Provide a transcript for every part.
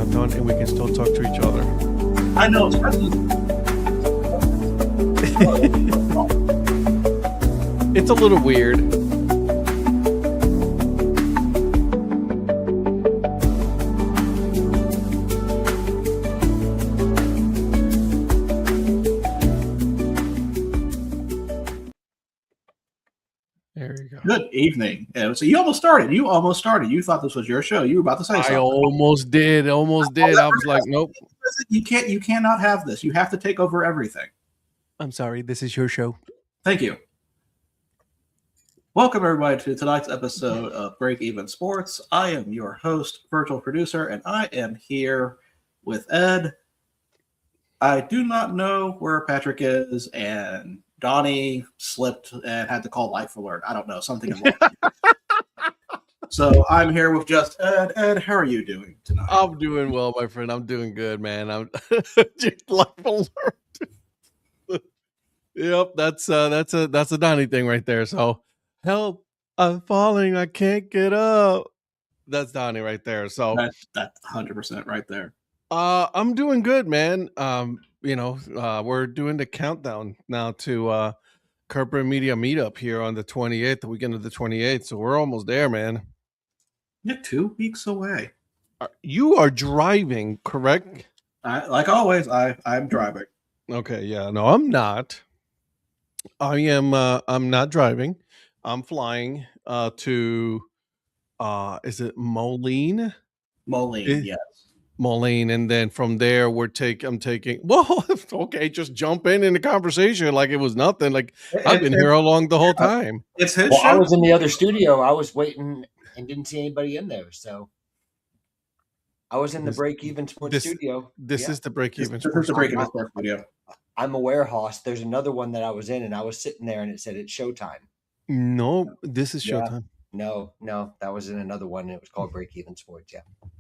countdown and we can still talk to each other. I know, especially. It's a little weird. There you go. Good evening. So you almost started. You thought this was your show. You were about to say something. I almost did. I was like, nope. You cannot have this. You have to take over everything. I'm sorry. This is your show. Thank you. Welcome, everybody, to tonight's episode of Break Even Sports. I am your host, virtual producer, and I am here with Ed. I do not know where Patrick is, and Donnie slipped and had to call Life Alert. I don't know, something involved. So I'm here with just Ed. Ed, how are you doing tonight? I'm doing well, my friend. I'm doing good, man. I'm just Life Alert. Yep, that's a Donnie thing right there. So help, I'm falling, I can't get up. That's Donnie right there. So that's 100% right there. I'm doing good, man. We're doing the countdown now to Corporate Media Meetup here on the 28th, the weekend of the 28th. So we're almost there, man. You're 2 weeks away. You are driving, correct? Like always, I'm driving. Okay, yeah. No, I'm not. I'm not driving. I'm flying to is it Moline? Moline, yes. Moline, and then from there I'm taking well, okay, just jump in the conversation like it was nothing. Like I've been here along the whole time. It's his Well, show. I was in the other studio. I was waiting and didn't see anybody in there. So I was in the Break Even Sports studio. This is the Break Even This is the Break Even Sports studio. I'm a warehouse. There's another one that I was in, and I was sitting there, and it said it's showtime. No, this is showtime. No, that was in another one, and it was called Break Even Sports. Yeah, I'm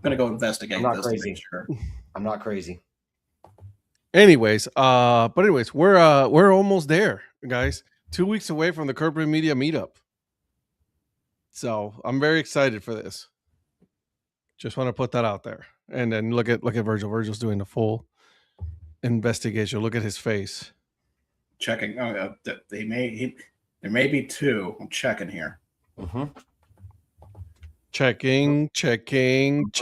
gonna go investigate. I'm not this crazy. To make sure. I'm not crazy. Anyways, we're almost there, guys. 2 weeks away from the Corporate Media Meetup. So I'm very excited for this. Just want to put that out there. And then look at Virgil. Virgil's doing the full investigation. Look at his face. Checking. Oh, there may be two. I'm checking here. Mm-hmm. Checking. Mm-hmm.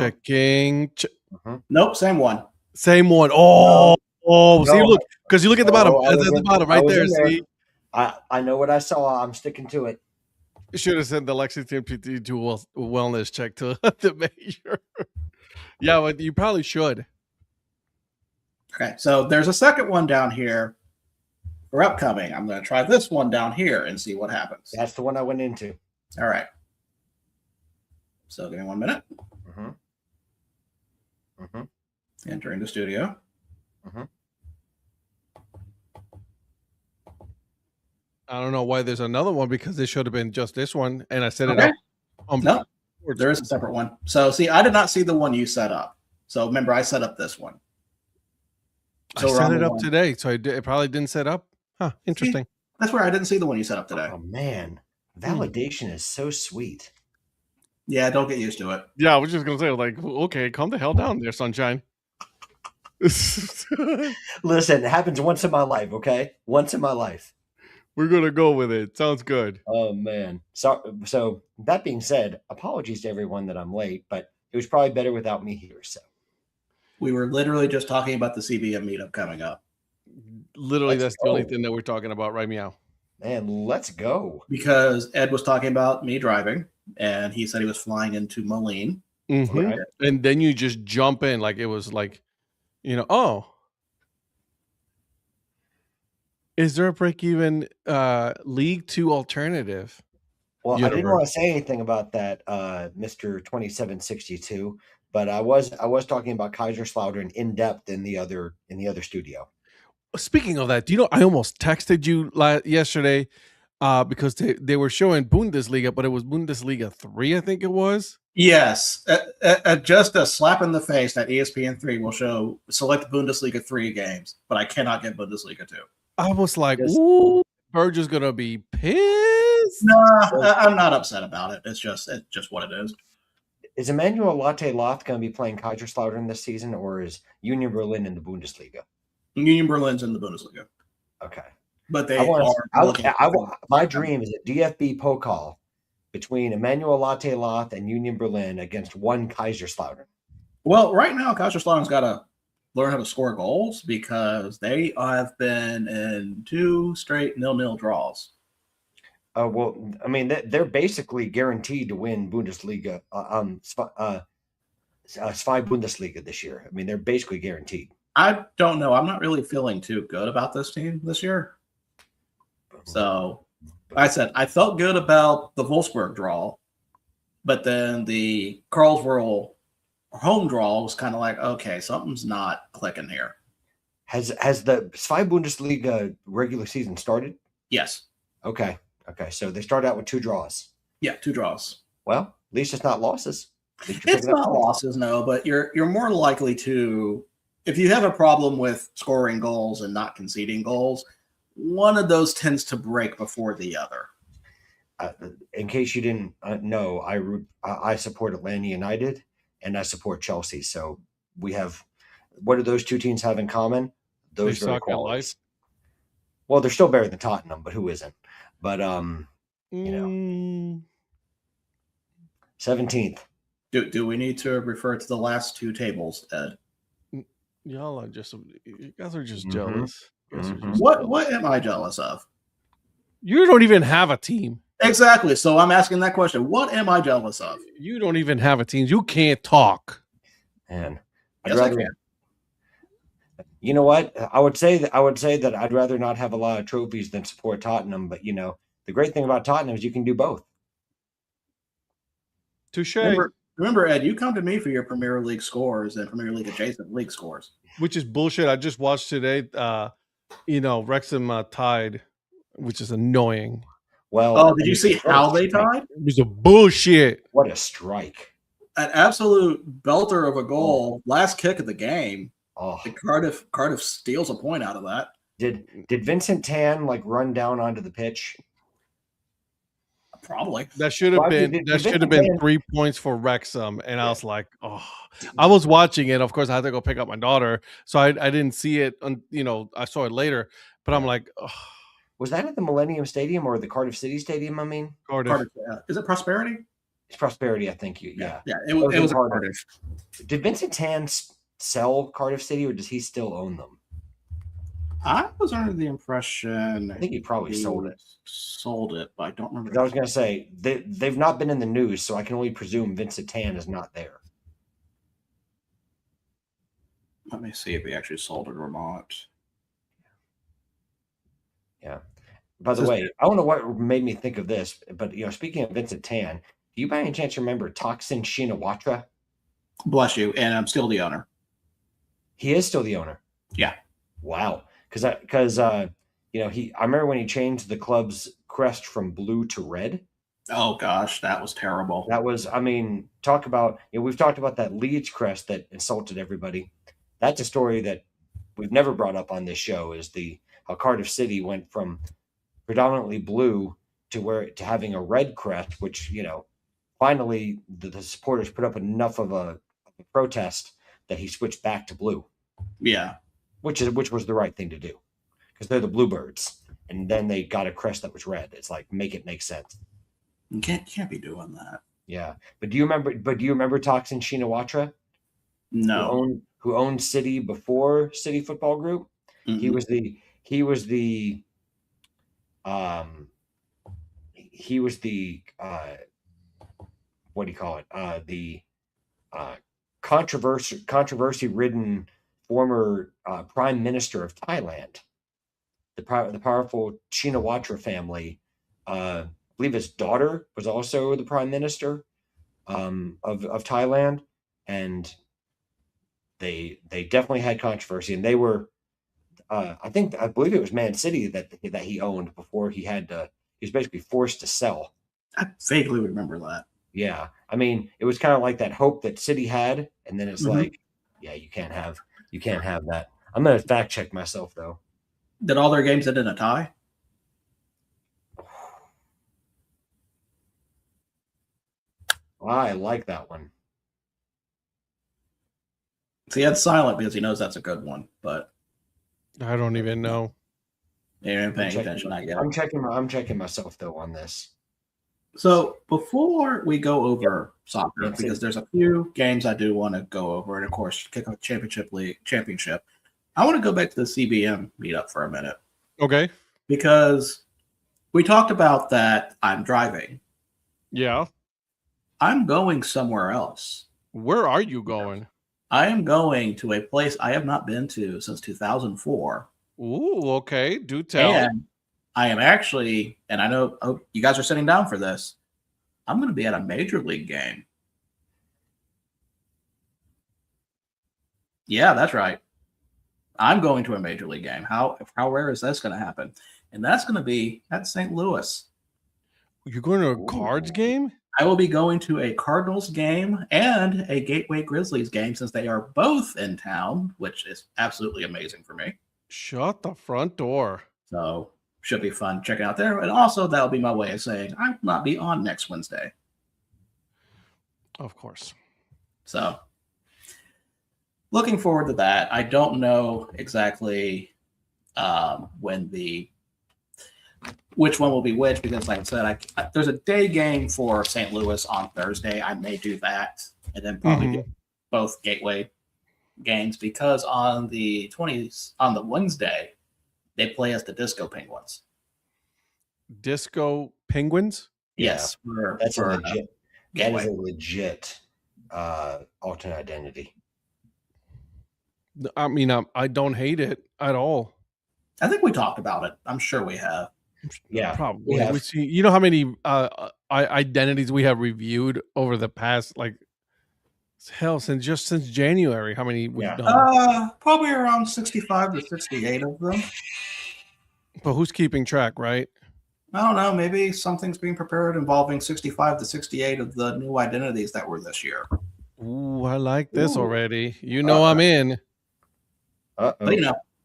Nope, same one. Same one. Oh, see, look, because you look at the bottom. I was At the in- bottom, I right was there. in there. See, I know what I saw. I'm sticking to it. you should have sent the Lexington PT to wellness check to measure. Yeah, but you probably should. Okay, so there's a second one down here for upcoming. I'm going to try this one down here and see what happens. That's the one I went into. All right. So give me 1 minute. Mm-hmm. Mm-hmm. Entering the studio. Mm-hmm. I don't know why there's another one because this should have been just this one, and I set it Okay. up. No, there is a separate one. So see, I did not see the one you set up. So remember, I set up this one. I set it up today, so it probably didn't set up. Huh? Interesting. That's where I didn't see the one you set up today. Oh man, validation is so sweet. Yeah, don't get used to it. Yeah, I was just gonna say, like, okay, calm the hell down there, sunshine. Listen, it happens once in my life. Okay, once in my life. We're gonna go with it. Sounds good. Oh man. So that being said, apologies to everyone that I'm late, but it was probably better without me here. So We were literally just talking about the CBM meetup coming up. Literally, Let's that's the only go. thing that we're talking about right meow. man, let's go. Because Ed was talking about me driving, and he said he was flying into Moline. Mhm. Okay. And then you just jump in like it was like, oh, is there a break even League 2 alternative? Well, I didn't Universe. want to say anything about that, Mr. 2762, but I was talking about Kaiserslautern in depth in the other studio. Speaking of that, do you know I almost texted you yesterday because they were showing Bundesliga, but it was Bundesliga 3, I think it was. Yes, just a slap in the face that ESPN3 will show select Bundesliga 3 games, but I cannot get Bundesliga 2. I was like, Yes. ooh, Virgil's gonna be pissed. No, I'm not upset about it. It's just what it is. Is Emmanuel Latte Loth going to be playing Kaiserslautern this season, or is Union Berlin in the Bundesliga? Union Berlin's in the Bundesliga, Okay. but they are. My dream is a DFB Pokal between Emmanuel Latte Loth and Union Berlin against one Kaiserslautern. Well, right now, Kaiserslautern's got to learn how to score goals because they have been in 2 straight 0-0 draws. Well, I mean, they're basically guaranteed to win Bundesliga, Zwei Bundesliga this year. I mean, they're basically guaranteed. I don't know. I'm not really feeling too good about this team this year. So, I said I felt good about the Wolfsburg draw, but then the Karlsruhe home draw was kind of like, okay, something's not clicking here. Has the Zwei Bundesliga regular season started? Yes. Okay. So they start out with 2 draws. Yeah, 2 draws. Well, at least it's not losses. It's not losses, no, but you're more likely to, if you have a problem with scoring goals and not conceding goals, one of those tends to break before the other. In case you didn't know, I support Atlanta United and I support Chelsea. So we have, what do those 2 teams have in common? Those They are suck at life. qualities. Well, they're still better than Tottenham, but who isn't? But you know, 17th. Do we need to refer to the last 2 tables, Ed? Y'all are just, you guys are just Mhm. jealous. You guys are Mhm. just What jealous. am I jealous of? You don't even have a team. Exactly. So I'm asking that question. What am I jealous of? You don't even have a team. You can't talk. Man, Yes, I can. You know what? I would say that I'd rather not have a lot of trophies than support Tottenham. But the great thing about Tottenham is you can do both. Touche. Remember, Ed, you come to me for your Premier League scores and Premier League adjacent league scores. Which is bullshit. I just watched today. Wrexham tied, which is annoying. Well, Oh, did you see how they tied? It was a bullshit. What a strike! An absolute belter of a goal, last kick of the game. Oh, And Cardiff steals a point out of that. did Vincent Tan run down onto the pitch? Probably. That should have Well, been did that should have Vincent been Tan- 3 points for Wrexham, and I was like, oh. I was watching it. Of course, I had to go pick up my daughter, so I didn't see it. I saw it later, but I'm like, oh, Was that at the Millennium Stadium or the Cardiff City Stadium? I mean, Cardiff. Is it Prosperity? it's Prosperity, I think. Yeah. It was Cardiff. Cardiff. Did Vincent Tan sell Cardiff City, or does he still own them? I was under the impression I think he probably sold it. Sold it, but I don't remember. 'Cause I was going to say they've not been in the news, so I can only presume Vincent Tan is not there. Let me see if he actually sold it or not. Yeah. By the way, I don't know what made me think of this, but speaking of Vincent Tan, do you by any chance remember Thaksin Shinawatra? Bless you, and I'm still the owner. He is still the owner. Yeah. Wow. Because I remember when he changed the club's crest from blue to red. Oh gosh, that was terrible. That was, talk about, we've talked about that Leeds crest that insulted everybody. That's a story that we've never brought up on this show, is how Cardiff City went from predominantly blue to having a red crest, which, finally the supporters put up enough of a protest that he switched back to blue. Yeah. Which was the right thing to do, because they're the Bluebirds, and then they got a crest that was red. It's like, make it make sense. You can't be doing that. Yeah, but do you remember Thaksin Shinawatra? No. Who owned City before City Football Group? Mhm. He was the what do you call it? The controversy ridden former prime minister of Thailand. The powerful Shinawatra family. I believe his daughter was also the prime minister of Thailand, and they definitely had controversy, and they were I believe it was Man City that he owned before he was basically forced to sell. I vaguely remember that. Yeah, it was kind of like that hope that City had, and then it's Mhm. like, yeah, you can't have that. I'm gonna fact check myself though. Did all their games end in a tie? I like that one. See, that's silent because he knows that's a good one, but I don't even know. he ain't I'm paying checking, attention. I get it. I'm checking myself though on this. So before we go over soccer, Let's see. because there's a few games I do want to go over, and of course, kick off championship. I want to go back to the CBM meetup for a minute Okay. because we talked about that. I'm driving. Yeah. I'm going somewhere else. Where are you going? I am going to a place I have not been to since 2004. Ooh, okay. Do tell. And I am actually, and I know you guys are sitting down for this, I'm going to be at a major league game. Yeah, that's right. I'm going to a major league game. How rare is this going to happen? And that's going to be at St. Louis. You're going to a Cards Ooh. game? I will be going to a Cardinals game and a Gateway Grizzlies game since they are both in town, which is absolutely amazing for me. Shut the front door. So should be fun checking out there. And also that'll be my way of saying I will not be on next Wednesday. Of course. So looking forward to that. I don't know exactly which one will be which, because like I said, there's a day game for St. Louis on Thursday. I may do that and then probably do both Gateway games, because on the 20s, on the Wednesday, they play as the Disco Penguins. Disco Penguins? Yes. That's a legit. That Gateway. is a legit alternate identity. I mean, I don't hate it at all. I think we talked about it. I'm sure we have. Yeah, Probably. We see. You know how many identities we have reviewed over the past, like, hell, since January? How many we've done? Probably around 65 to 68 of them. But who's keeping track, right? I don't know. Maybe something's being prepared involving 65 to 68 of the new identities that were this year. Ooh, I like this Ooh. already. You know I'm in. But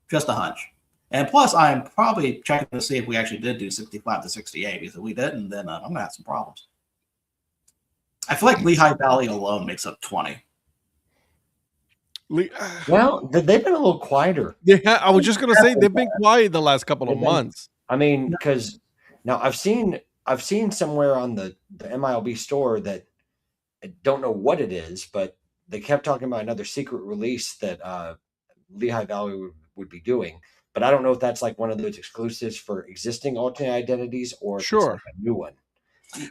just a hunch. And plus, I'm probably checking to see if we actually did do 65 to 68. Because if we didn't, then I'm going to have some problems. I feel like Lehigh Valley alone makes up 20. Well, they've been a little quieter. Yeah, I was just gonna say they've been quiet the last couple of months. I mean, because now I've seen somewhere on the MILB store that I don't know what it is, but they kept talking about another secret release that Lehigh Valley would be doing. But I don't know if that's like one of those exclusives for existing alternate identities or if it's like a new one.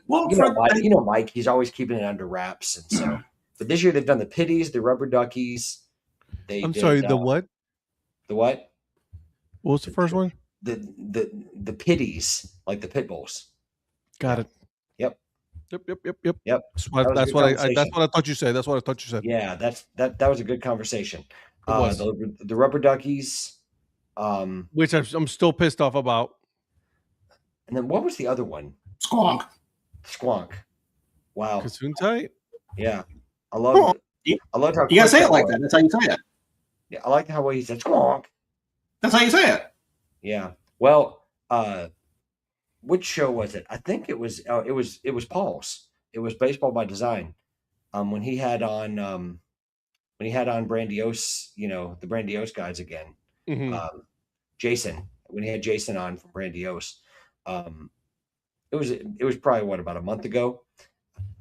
Well, you know Mike, he's always keeping it under wraps, and so. But this year they've done the Pitties, the Rubber Duckies. Sorry, the what? The what? What was the first one? The Pitties, like the pit bulls. Got it. Yep. Yep. That's what I thought you said. That's what I thought you said. Yeah, that was a good conversation. The Rubber Duckies, which I'm still pissed off about. And then what was the other one? Squonk. Wow. Gesundheit. Yeah, I love how you gotta say it like that. That's how you say it. Yeah, I like how he said squonk. That's how you say it. Yeah. Well, which show was it? I think it was Paul's. It was Baseball by Design. When he had on Brandiose, the Brandiose guys again. Mm-hmm. Jason, when he had Jason on from Brandiose, it was probably about a month ago.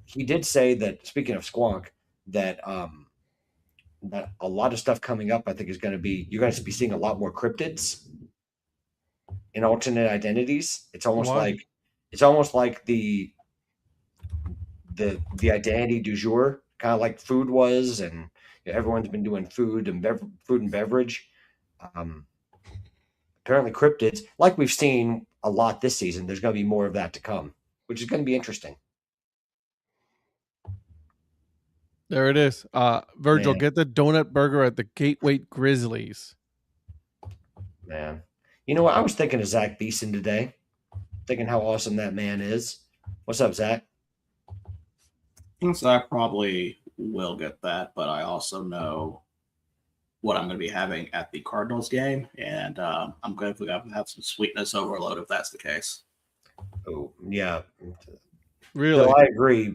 He did say that, speaking of Squonk, that that a lot of stuff coming up, I think, is going to be, you're going to be seeing a lot more cryptids in alternate identities. It's almost like the identity du jour, kind of like food was, and everyone's been doing food and beverage. Apparently cryptids, like we've seen a lot this season, there's going to be more of that to come, which is going to be interesting. There it is. Virgil, get the donut burger at the Gateway Grizzlies. Man. You know what? I was thinking of Zach Beeson today. Thinking how awesome that man is. What's up, Zach? Zach probably will get that, but I also know what I'm going to be having at the Cardinals game, and I'm going to have some sweetness overload if that's the case. Oh, yeah. Really? So I agree.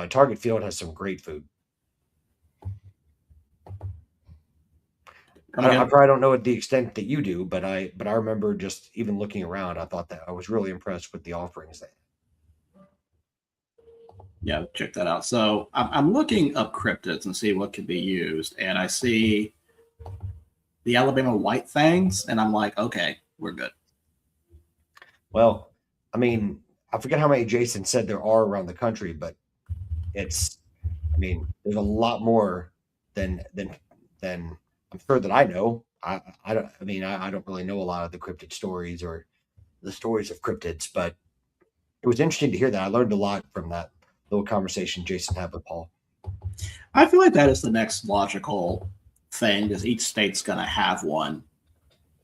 Target Field has some great food. I probably don't know at the extent that you do, but I remember just even looking around, I thought that I was really impressed with the offerings there. Yeah, check that out. So I'm looking up cryptids and see what could be used, and I see the Alabama white fangs, and I'm like, okay, we're good. Well, I mean, I forget how many Jason said there are around the country, but there's a lot more than I'm sure that I know. I don't really know a lot of the cryptid stories or the stories of cryptids, but it was interesting to hear that. I learned a lot from that little conversation Jason had with Paul. I feel like that is the next logical thing, because each state's going to have one.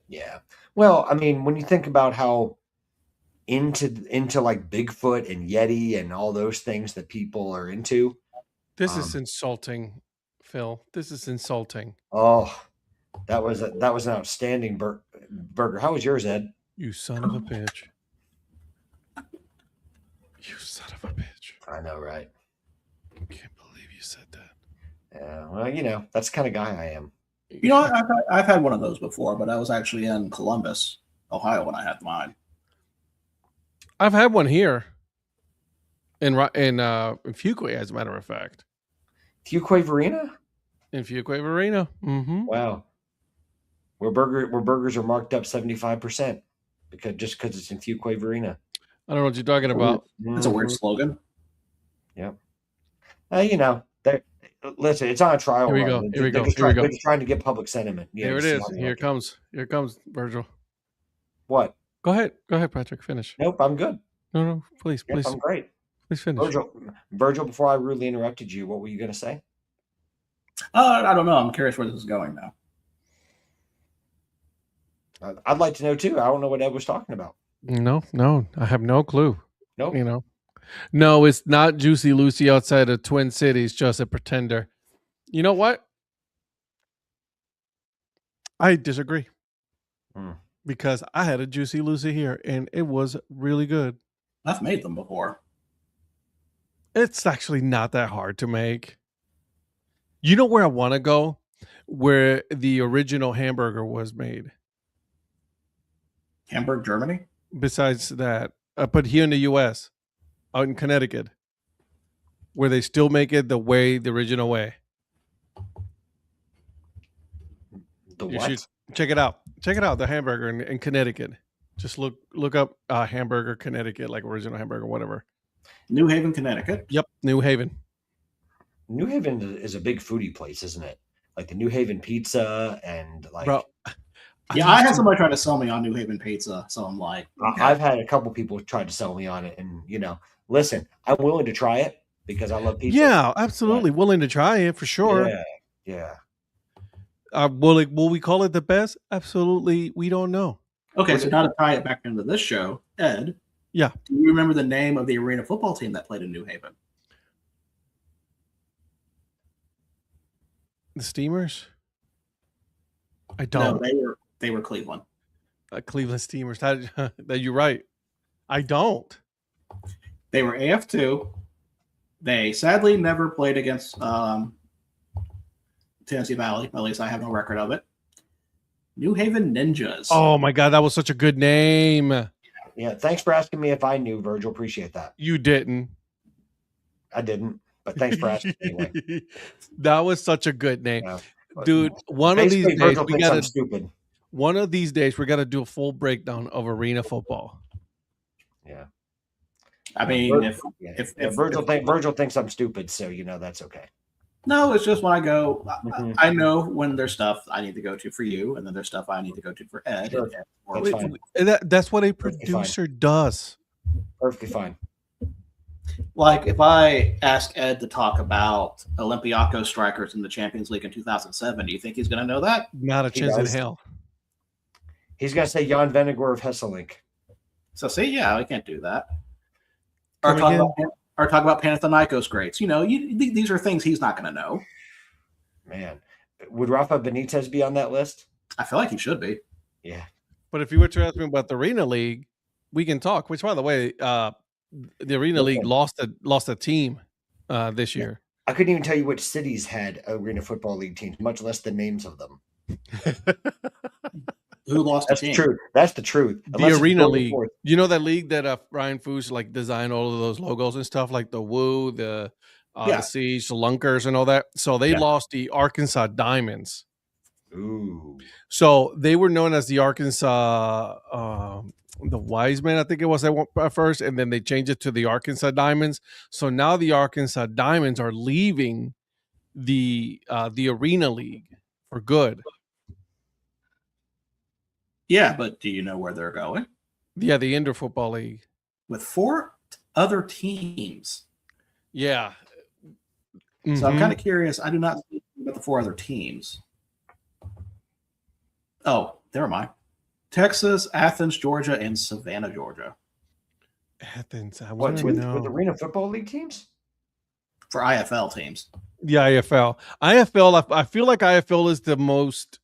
Yeah. Well, I mean, when you think about how into like Bigfoot and Yeti and all those things that people are into. This is insulting, Phil. This is insulting. Oh, that was an outstanding burger. How was yours, Ed? You son of a bitch. You son of a bitch. I know, right? I can't believe you said that. Yeah, well, that's the kind of guy I am. You know, I've had one of those before, but I was actually in Columbus, Ohio, when I had mine. I've had one here in Fuquay, as a matter of fact. Fuquay Varina? In Fuquay Varina. Mm-hmm. Wow. Where burgers are marked up 75% because it's in Fuquay Varina. I don't know what you're talking about. That's a weird slogan. Yep. Listen, it's on a trial. Here we go. They're just trying to get public sentiment. Here it is. Here it comes. Here it comes, Virgil. What? Go ahead, Patrick. Finish. Nope, I'm good. No, please. I'm great. Please finish. Virgil, before I rudely interrupted you, what were you going to say? I don't know. I'm curious where this is going now. I'd like to know too. I don't know what Ed was talking about. No, I have no clue. Nope. No, it's not Juicy Lucy outside of Twin Cities, just a pretender. You know what? I disagree. Because I had a Juicy Lucy here, and it was really good. I've made them before. It's actually not that hard to make. You know where I want to go? Where the original hamburger was made. Hamburg, Germany? Besides that, but here in the U.S., out in Connecticut, where they still make it the original way. You should check it out. Check it out. The hamburger in Connecticut. Just look up hamburger Connecticut, like original hamburger, whatever. New Haven, Connecticut. Yep, New Haven. New Haven is a big foodie place, isn't it? Like the New Haven pizza and like. Bro, yeah, I had somebody try to sell me on New Haven pizza, so I'm like, okay. I've had a couple people try to sell me on it, and listen, I'm willing to try it because I love pizza. Yeah, absolutely willing to try it for sure. Yeah. Will we call it the best? Absolutely, we don't know. Okay, so now to tie it back into this show, Ed. Yeah. Do you remember the name of the arena football team that played in New Haven? The Steamers? I don't. No, they were Cleveland. Cleveland Steamers. That you're right. I don't. They were AF2. They sadly never played against Tennessee Valley. At least I have no record of it. New Haven Ninjas. Oh my God, that was such a good name. Yeah, thanks for asking me if I knew, Virgil. Appreciate that. You didn't. I didn't, but thanks for asking anyway. That was such a good name. Yeah. Dude, one of these days we gotta stupid. One of these days we gotta do a full breakdown of arena football. Yeah. I mean, if Virgil thinks I'm stupid, so that's okay. No, it's just when I go, I know when there's stuff I need to go to for you, and then there's stuff I need to go to for Ed. Sure. That's what a producer does. Perfectly fine. Like if I ask Ed to talk about Olympiacos strikers in the Champions League in 2007, do you think he's going to know that? Not a chance in hell. He's going to say Jan Vennegoor of Hesselink. So see, yeah, I can't do that. Or talk about Panathinaikos greats. These are things he's not going to know. Man, would Rafa Benitez be on that list? I feel like he should be. Yeah. But if you were to ask me about the Arena League, we can talk. Which, by the way, the Arena League lost a team this year. I couldn't even tell you which cities had Arena Football League teams, much less the names of them. Who lost That's the the team? truth. That's the truth. The Unless it's Arena Golden League. Force. You know that league that Brian Foos like designed all of those logos and stuff, like the Woo, the Yeah. Siege, the Lunkers, and all that. So they Yeah. lost the Arkansas Diamonds. Ooh. So they were known as the Arkansas, the Wiseman, I think it was at first, and then they changed it to the Arkansas Diamonds. So now the Arkansas Diamonds are leaving the Arena League for good. Yeah, but do you know where they're going? Yeah, the Indoor Football League. With 4 other teams. Yeah. So I'm kind of curious. I do not see about the 4 other teams. Oh, never mind. Texas, Athens, Georgia, and Savannah, Georgia. Athens. I What want to with know. Arena Football League teams? For IFL teams. The IFL. IFL, I feel like IFL is the most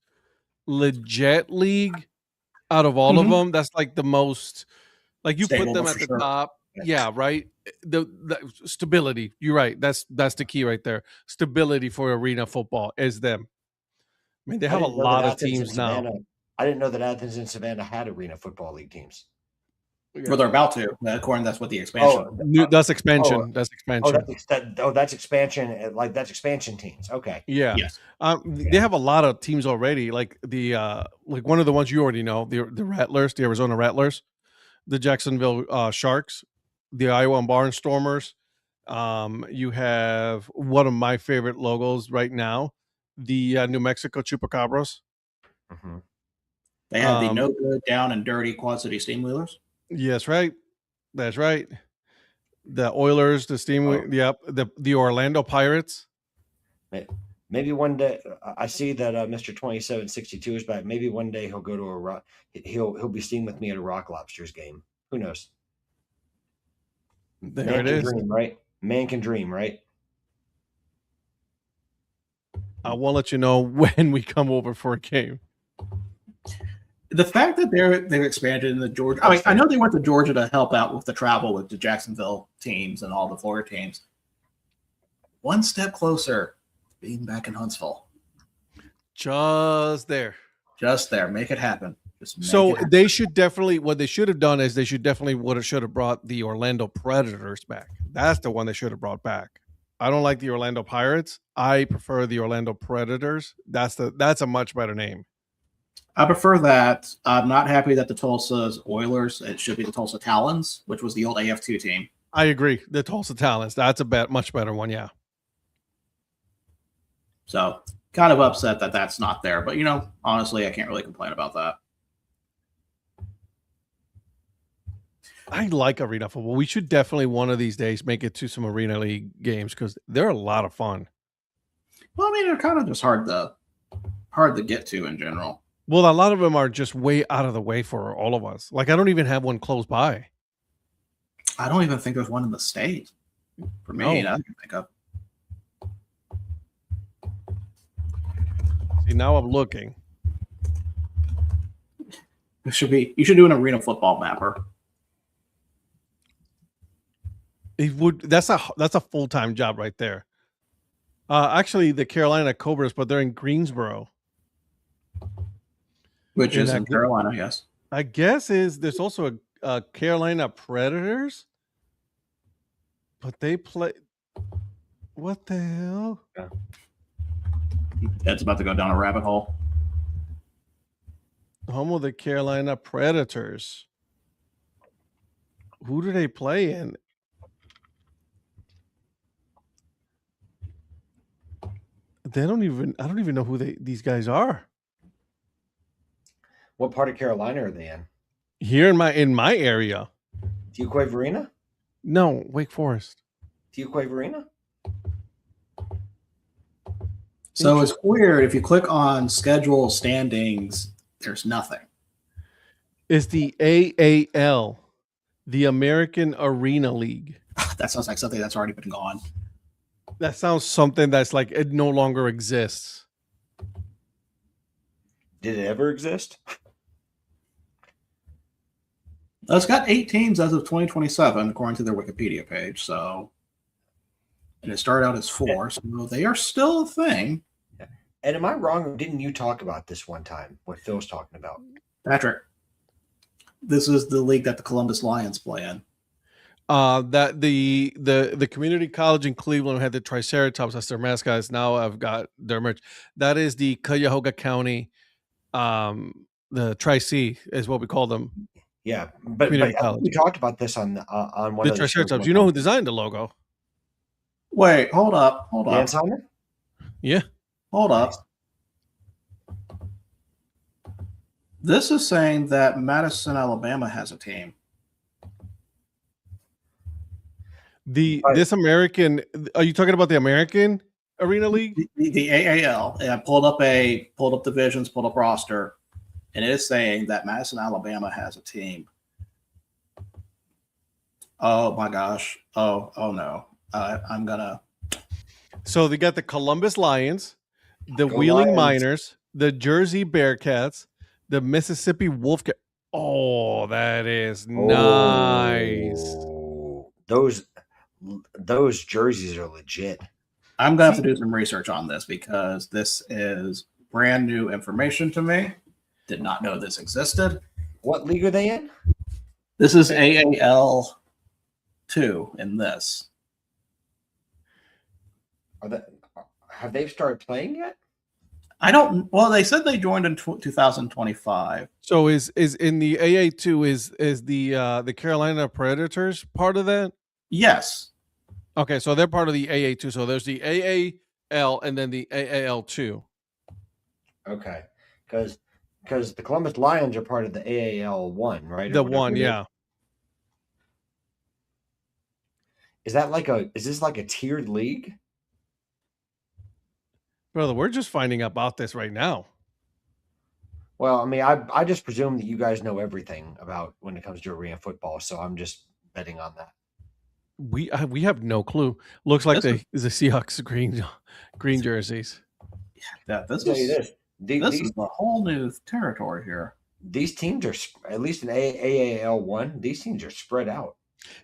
legit league out of all of them. That's like the most, like you Stable, put them for at the sure. top. Yeah, right. The stability. You're right. That's the key right there. Stability for arena football is them. I mean, they have a didn't know lot that of Athens and teams now. Savannah- I didn't know that Athens and Savannah had Arena Football League teams. Well, they're about to. According, that's what the expansion. That's expansion. That's expansion. That's expansion. Like that's expansion teams. Okay. Yeah. Yes. They have a lot of teams already. Like the like one of the ones you already know, the Rattlers, the Arizona Rattlers, the Jacksonville Sharks, the Iowa Barnstormers. You have one of my favorite logos right now, the New Mexico Chupacabras. Mm-hmm. They have the no good, down and dirty Quad City Steamwheelers. Yes, right. That's right. The Oilers, the Steam, yep. The Orlando Pirates. Maybe one day I see that Mr. 2762 is back. Maybe one day he'll go to a rock. He'll be steam with me at a Rock Lobsters game. Who knows? There Man it can is. dream, right? Man can dream, right? I will let you know when we come over for a game. The fact that they've expanded in the Georgia, I mean, I know they went to Georgia to help out with the travel with the Jacksonville teams and all the Florida teams. One step closer, being back in Huntsville. Just there. Just there. Make it happen. So they should definitely, what they should have done is they should definitely should have brought the Orlando Predators back. That's the one they should have brought back. I don't like the Orlando Pirates. I prefer the Orlando Predators. That's a much better name. I prefer that. I'm not happy that the Tulsa's Oilers, it should be the Tulsa Talons, which was the old AF2 team. I agree. The Tulsa Talons. That's a much better one, yeah. So kind of upset that that's not there. But, you know, honestly, I can't really complain about that. I like arena football. We should definitely one of these days make it to some Arena League games because they're a lot of fun. Well, I mean, they're kind of just hard to get to in general. Well, a lot of them are just way out of the way for all of us. Like, I don't even have one close by. I don't even think there's one in the state. For me, that I can think of. See, now I'm looking. You should do an arena football mapper. It would. That's a full-time job right there. Actually, the Carolina Cobras, but they're in Greensboro, which is in Carolina. Yes, I guess there's also a Carolina Predators, but they play. What the hell? Ed's about to go down a rabbit hole. Home of the Carolina Predators. Who do they play in? I don't even know who these guys are. What part of Carolina are they in? Here in my area. Fuquay Arena? No, Wake Forest. Fuquay Arena? So it's weird. If you click on schedule standings, there's nothing. It's the AAL, the American Arena League. That sounds like something that's already been gone. That sounds something that's like it no longer exists. Did it ever exist? It's got 8 teams as of 2027, according to their Wikipedia page. So, and it started out as 4, so they are still a thing. And am I wrong, or didn't you talk about this one time? What Phil's talking about? Patrick, this is the league that the Columbus Lions play in. That the community college in Cleveland had the Triceratops as their mascots. Now I've got their merch. That is the Cuyahoga County, the Tri-C is what we call them. Yeah, but Community I think we college. talked about this on one The of the shows. Triceratops. one You know time. who designed the logo? Wait, hold up. Dan Simon? Yeah. Hold up. This is saying that Madison, Alabama has a team. This American. Are you talking about the American Arena League? The AAL. And I pulled up divisions, pulled up roster, and it is saying that Madison, Alabama has a team. Oh my gosh. Oh no. I'm gonna. So they got the Columbus Lions, the Go Wheeling Lions. Miners, the Jersey Bearcats, the Mississippi Wolfcat. Oh, that is nice. Oh, those jerseys are legit. I'm gonna have to do some research on this because this is brand new information to me. Did not know this existed. What league are they in? This is AAL 2 in this. Have they started playing yet? I don't. Well, they said they joined in 2025. So is in the AA2 is the Carolina Predators part of that? Yes. Okay, so they're part of the AA2. So there's the AAL and then the AAL2. Okay, because the Columbus Lions are part of the AAL 1, right? Or The whatever one, it is. yeah. Is this like a tiered league? Brother, we're just finding about this right now. Well, I mean, I just presume that you guys know everything about when it comes to arena football, so I'm just betting on that. We have no clue. Looks like This the Seahawks green jerseys. Yeah, this I'll tell you is this: this is a whole new territory here. these teams are, at least in AAL 1, these teams are spread out.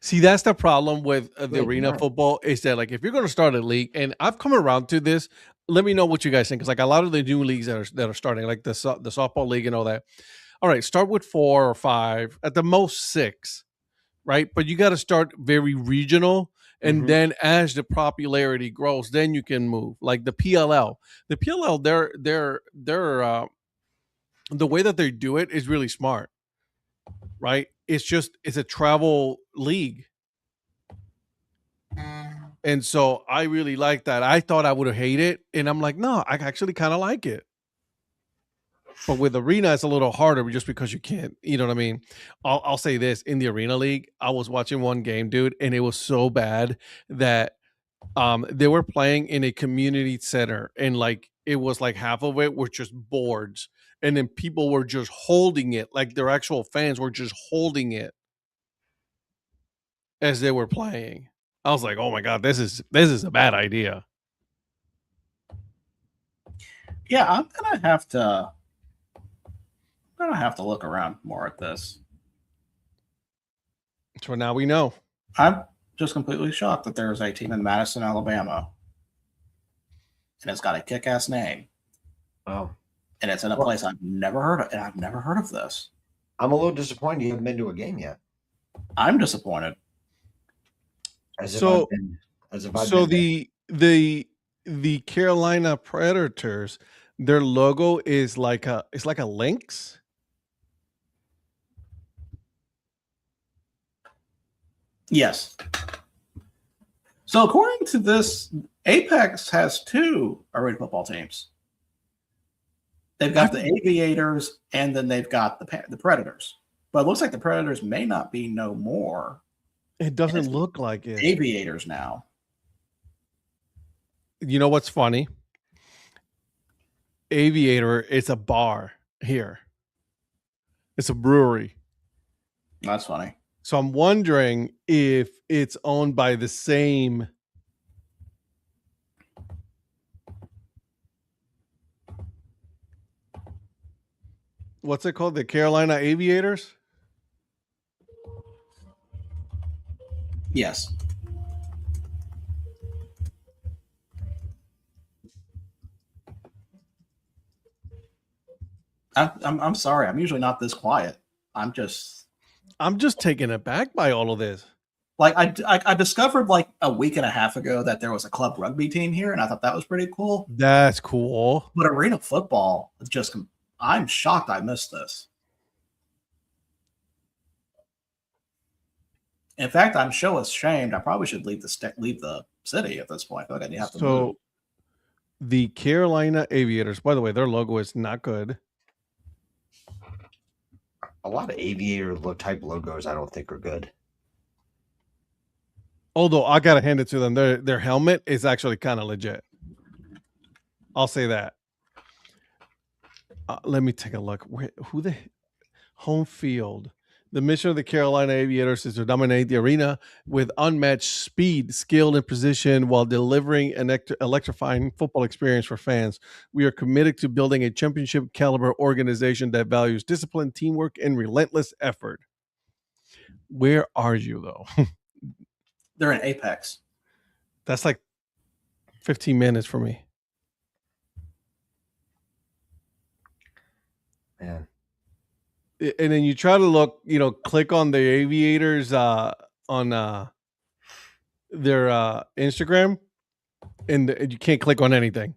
See, that's the problem with the Good arena night. football is that, like, if you're going to start a league, and I've come around to this, let me know what you guys think. Because, like, a lot of the new leagues that are starting, like the softball league and all that. All right, start with 4 or 5, at the most 6, right? But you got to start very regional, and Mhm. then as the popularity grows, then you can move. Like the PLL, they're the way that they do it is really smart, right? It's a travel league. And so I really like that. I thought I would have hated it. And I'm like, no, I actually kind of like it. But with arena, it's a little harder just because you can't, you know what I mean? I'll say this, in the arena league, I was watching one game, dude, and it was so bad that they were playing in a community center, and like it was like half of it were just boards, and then people were just holding it, like their actual fans were just holding it as they were playing. I was like, oh my God, this is a bad idea. Yeah, I'm gonna have to look around more at this. So now we know. I'm just completely shocked that there's a team in Madison, Alabama, and it's got a kick-ass name, Wow. and it's in a place I've never heard of, and I've never heard of this. I'm a little disappointed you haven't been to a game yet. I'm disappointed. As if So- I've been, as if I've So been there. the Carolina Predators, their logo is like a lynx. Yes. So according to this, Apex has 2 arena football teams. They've got the Aviators, and then they've got the Predators. But it looks like the Predators may not be no more It doesn't It's- look like it. Aviators now. You know what's funny? Aviator, it's a bar here. It's a brewery. That's funny. So I'm wondering if it's owned by the same. What's it called? The Carolina Aviators? Yes. I'm sorry. I'm usually not this quiet. I'm just taken aback by all of this. like I discovered like a week and a half ago that there was a club rugby team here, and I thought that was pretty cool. That's cool. But arena football is just. I'm shocked I missed this. In fact, I'm so ashamed. I probably should leave the city at this point. I feel like I have to move. So the Carolina Aviators, by the way, their logo is not good. A lot of aviator type logos I don't think are good. Although I gotta hand it to them, their helmet is actually kind of legit. I'll say that. Let me take a look. Who the home field? The mission of the Carolina Aviators is to dominate the arena with unmatched speed, skill, and precision while delivering an electrifying football experience for fans. We are committed to building a championship caliber organization that values discipline, teamwork, and relentless effort. Where are you, though? They're in Apex. That's like 15 minutes for me. Man. And then you try to look, click on the Aviators on their Instagram, and you can't click on anything.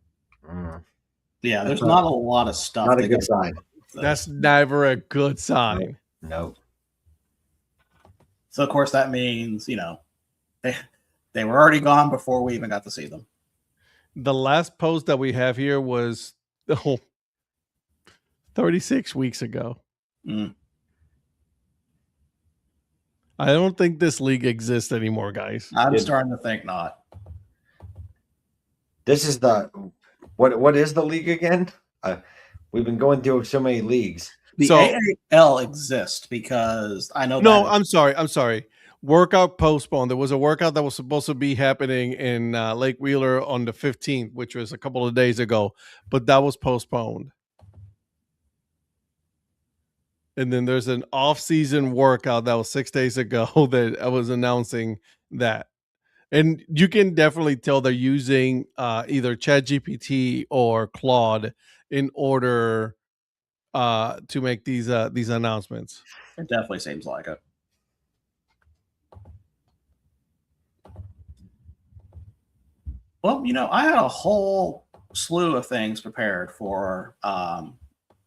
Yeah, there's not a lot of stuff. Not a good sign. That's never a good sign. No. So of course that means they were already gone before we even got to see them. The last post that we have here was 36 weeks ago. Mm. I don't think this league exists anymore, guys. I'm starting to think not. This is what is the league again? We've been going through so many leagues. The AAL exists because I know. No, I'm sorry. Workout postponed. There was a workout that was supposed to be happening in Lake Wheeler on the 15th, which was a couple of days ago, but that was postponed. And then there's an off-season workout that was 6 days ago that I was announcing that. And you can definitely tell they're using either ChatGPT or Claude in order to make these announcements. It definitely seems like it. Well, I had a whole slew of things prepared for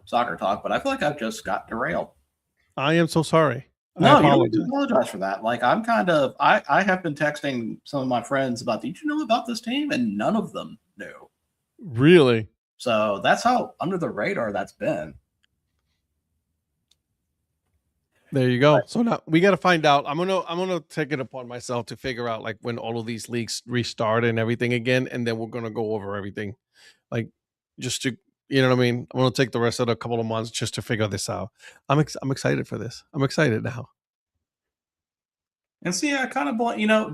Soccer Talk, but I feel like I've just got derailed. I am so sorry. No, you don't apologize for that. Like I have been texting some of my friends about, did you know about this team? And none of them knew. Really? So that's how under the radar that's been. There you go. So now we got to find out. I'm gonna take it upon myself to figure out like when all of these leagues restart and everything again, and then we're gonna go over everything, like just to. You know what I mean? I'm going to take the rest of the couple of months just to figure this out. I'm excited for this. I'm excited now. And see, I kind of,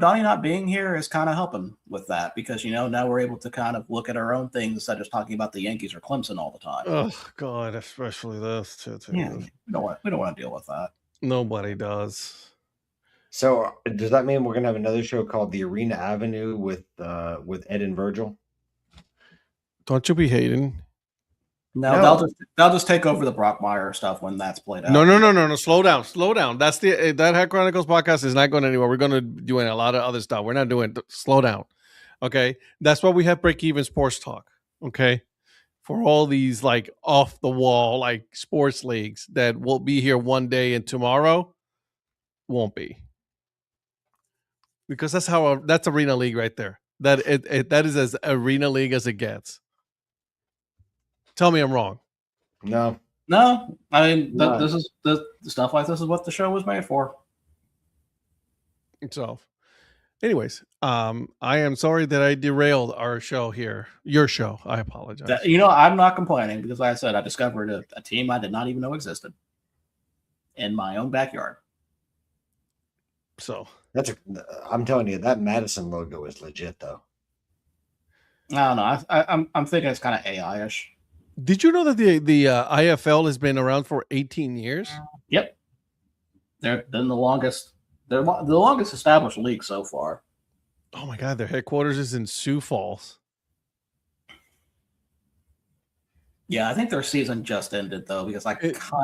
Donnie not being here is kind of helping with that because, now we're able to kind of look at our own things instead of just talking about the Yankees or Clemson all the time. Oh, God, especially this. Too. Yeah, we don't want to deal with that. Nobody does. So does that mean we're going to have another show called The Arena Avenue with Ed and Virgil? Don't you be hating. No, they'll just take over the Brockmire stuff when that's played out. No. Slow down. That's that Hat Chronicles podcast is not going anywhere. We're going to be doing a lot of other stuff. We're not doing. Slow down, okay? That's why we have Break Even Sports Talk, okay? For all these like off the wall like sports leagues that will be here one day and tomorrow won't be, because that's Arena League right there. That is as Arena League as it gets. Tell me I'm wrong. No. I mean, this is the stuff like this is what the show was made for. So, anyways, I am sorry that I derailed our show here. Your show. I apologize. I'm not complaining because, like I said, I discovered a team I did not even know existed in my own backyard. So I'm telling you, that Madison logo is legit, though. I don't know. I'm thinking it's kind of AI-ish. Did you know that the IFL has been around for 18 years? Yep. They're the longest established league so far. Oh my God, their headquarters is in Sioux Falls. Yeah, I think their season just ended though, because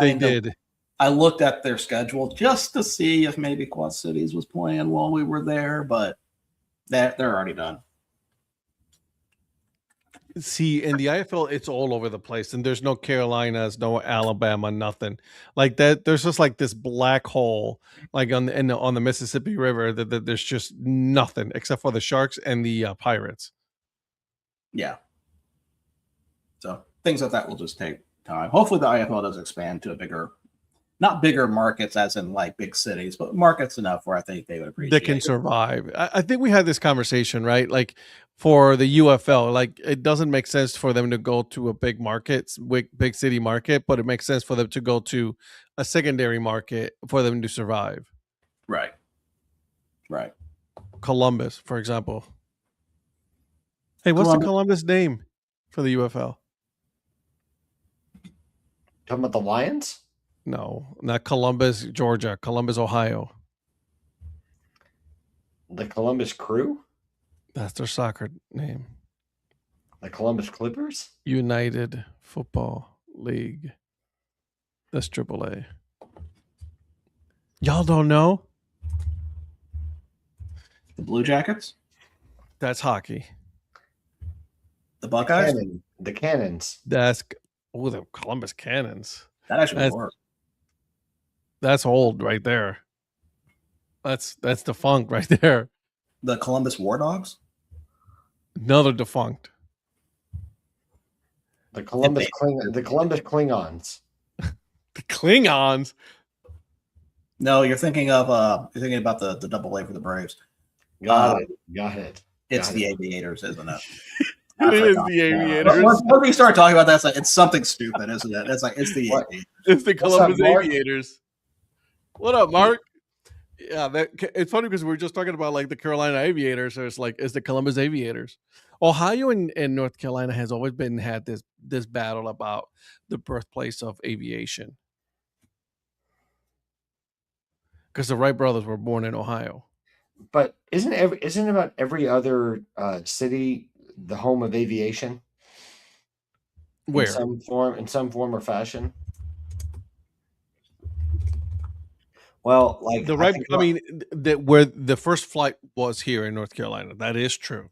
They did. I looked at their schedule just to see if maybe Quad Cities was playing while we were there, but they're already done. See, in the IFL, it's all over the place, and there's no Carolinas, no Alabama, nothing like that. There's just like this black hole, like on the Mississippi River. That there's just nothing except for the Sharks and the Pirates. Yeah. So things like that will just take time. Hopefully, the IFL does expand to a bigger, not bigger markets as in like big cities, but markets enough where I think they would appreciate That can it. survive. I think we had this conversation, right? Like for the UFL, like it doesn't make sense for them to go to a big market, big city market, but it makes sense for them to go to a secondary market for them to survive. Right. Right. Columbus, for example. Hey, what's the Columbus name for the UFL? Talking about the Lions? No, not Columbus, Georgia. Columbus, Ohio. The Columbus Crew? That's their soccer name. The Columbus Clippers? United Football League. That's AAA. Y'all don't know? The Blue Jackets? That's hockey. The Buckeyes? The Cannons. That's the Columbus Cannons. That actually works. That's old right there. That's defunct right there. The Columbus War Dogs? Another defunct. The Columbus Klingons. The Klingons. No, you're thinking of about the double A for the Braves. Got it. It's the Aviators, isn't it? It is the Aviators. Once we start talking about that, it's something stupid, isn't it? It's the Aviators. It's the Columbus Mark? Aviators. What up, Mark? Yeah, it's funny because we were just talking about like the Carolina Aviators. So it's the Columbus Aviators. Ohio and North Carolina has always had this battle about the birthplace of aviation. Because the Wright brothers were born in Ohio. But isn't about every other city the home of aviation? Where? In some form or fashion. Well, like the Wright. I mean, where the first flight was here in North Carolina. That is true.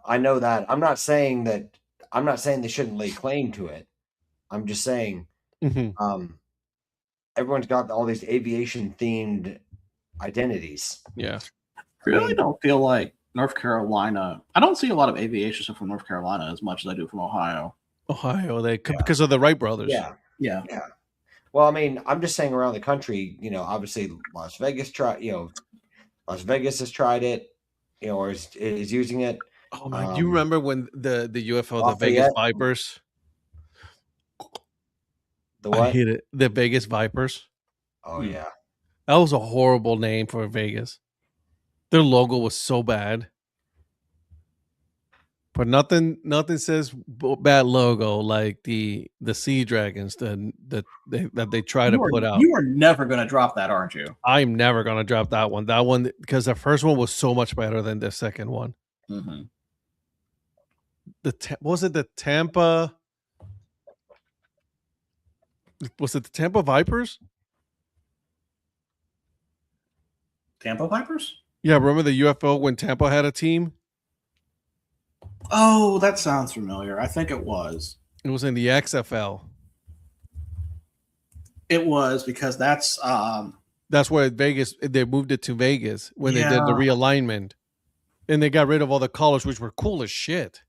I know that. I'm not saying they shouldn't lay claim to it. I'm just saying, everyone's got all these aviation themed identities. Yeah. I really don't feel like North Carolina. I don't see a lot of aviation stuff from North Carolina as much as I do from Ohio. Because of the Wright brothers. Yeah. Well, I mean, I'm just saying around the country, obviously Las Vegas has tried it, or is using it. Oh my! Do you remember when the UFO, the Vegas Vipers? The what? I hate it. The Vegas Vipers. Oh yeah. That was a horrible name for Vegas. Their logo was so bad. But nothing says bad logo like the Sea Dragons that they try to put out. You are never going to drop that, aren't you? I'm never going to drop that one. That one, because the first one was so much better than the second one. Mm-hmm. Was it the Tampa? Was it the Tampa Vipers? Tampa Vipers? Yeah, remember the UFO when Tampa had a team? Oh, that sounds familiar. I think it was. It was in the XFL. It was because that's where Vegas, they moved it to Vegas when they did the realignment. And they got rid of all the colors, which were cool as shit.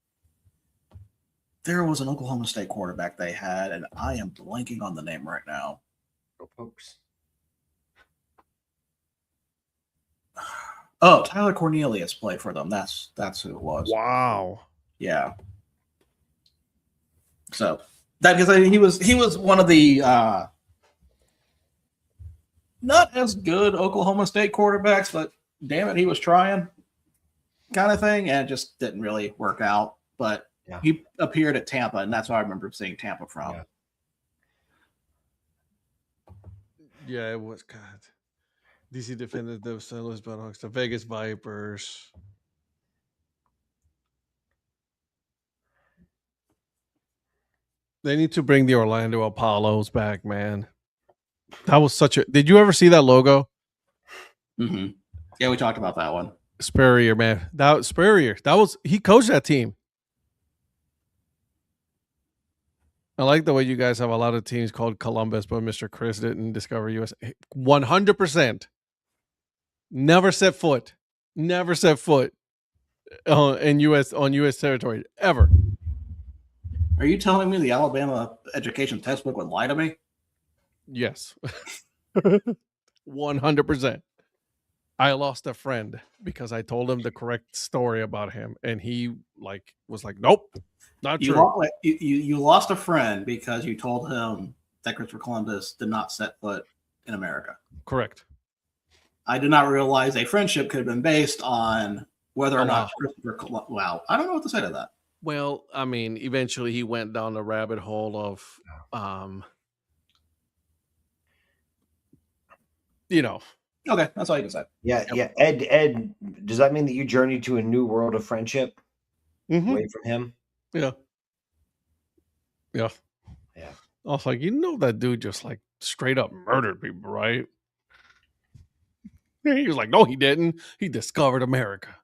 There was an Oklahoma State quarterback they had, and I am blanking on the name right now. Go Pokes. Oh, Tyler Cornelius played for them. That's who it was. Wow. Yeah. So that because he was one of the not as good Oklahoma State quarterbacks, but damn it, he was trying, kind of thing, and it just didn't really work out. But he appeared at Tampa, and that's why I remember seeing Tampa from. Yeah, it was God. DC defended the St. Louis Battlehawks, the Vegas Vipers. They need to bring the Orlando Apollos back, man. That was such a. Did you ever see that logo? Mm-hmm. Yeah, we talked about that one. Spurrier, man. That was Spurrier. That was he coached that team. I like the way you guys have a lot of teams called Columbus, but Mr. Chris didn't discover US. 100%. Never set foot in U.S. territory ever. Are you telling me the Alabama education textbook would lie to me? Yes, 100%. I lost a friend because I told him the correct story about him, and he was like, "Nope, not You, true." you lost a friend because you told him that Christopher Columbus did not set foot in America. Correct. I did not realize a friendship could have been based on whether or not Christopher Columbus. Wow, I don't know what to say to that. Well, I mean, eventually he went down the rabbit hole of, Okay, that's all you can say. Yeah, yeah. Ed, does that mean that you journeyed to a new world of friendship away from him? Yeah. I was like, that dude just straight up murdered people, right? He was like, no, he didn't. He discovered America.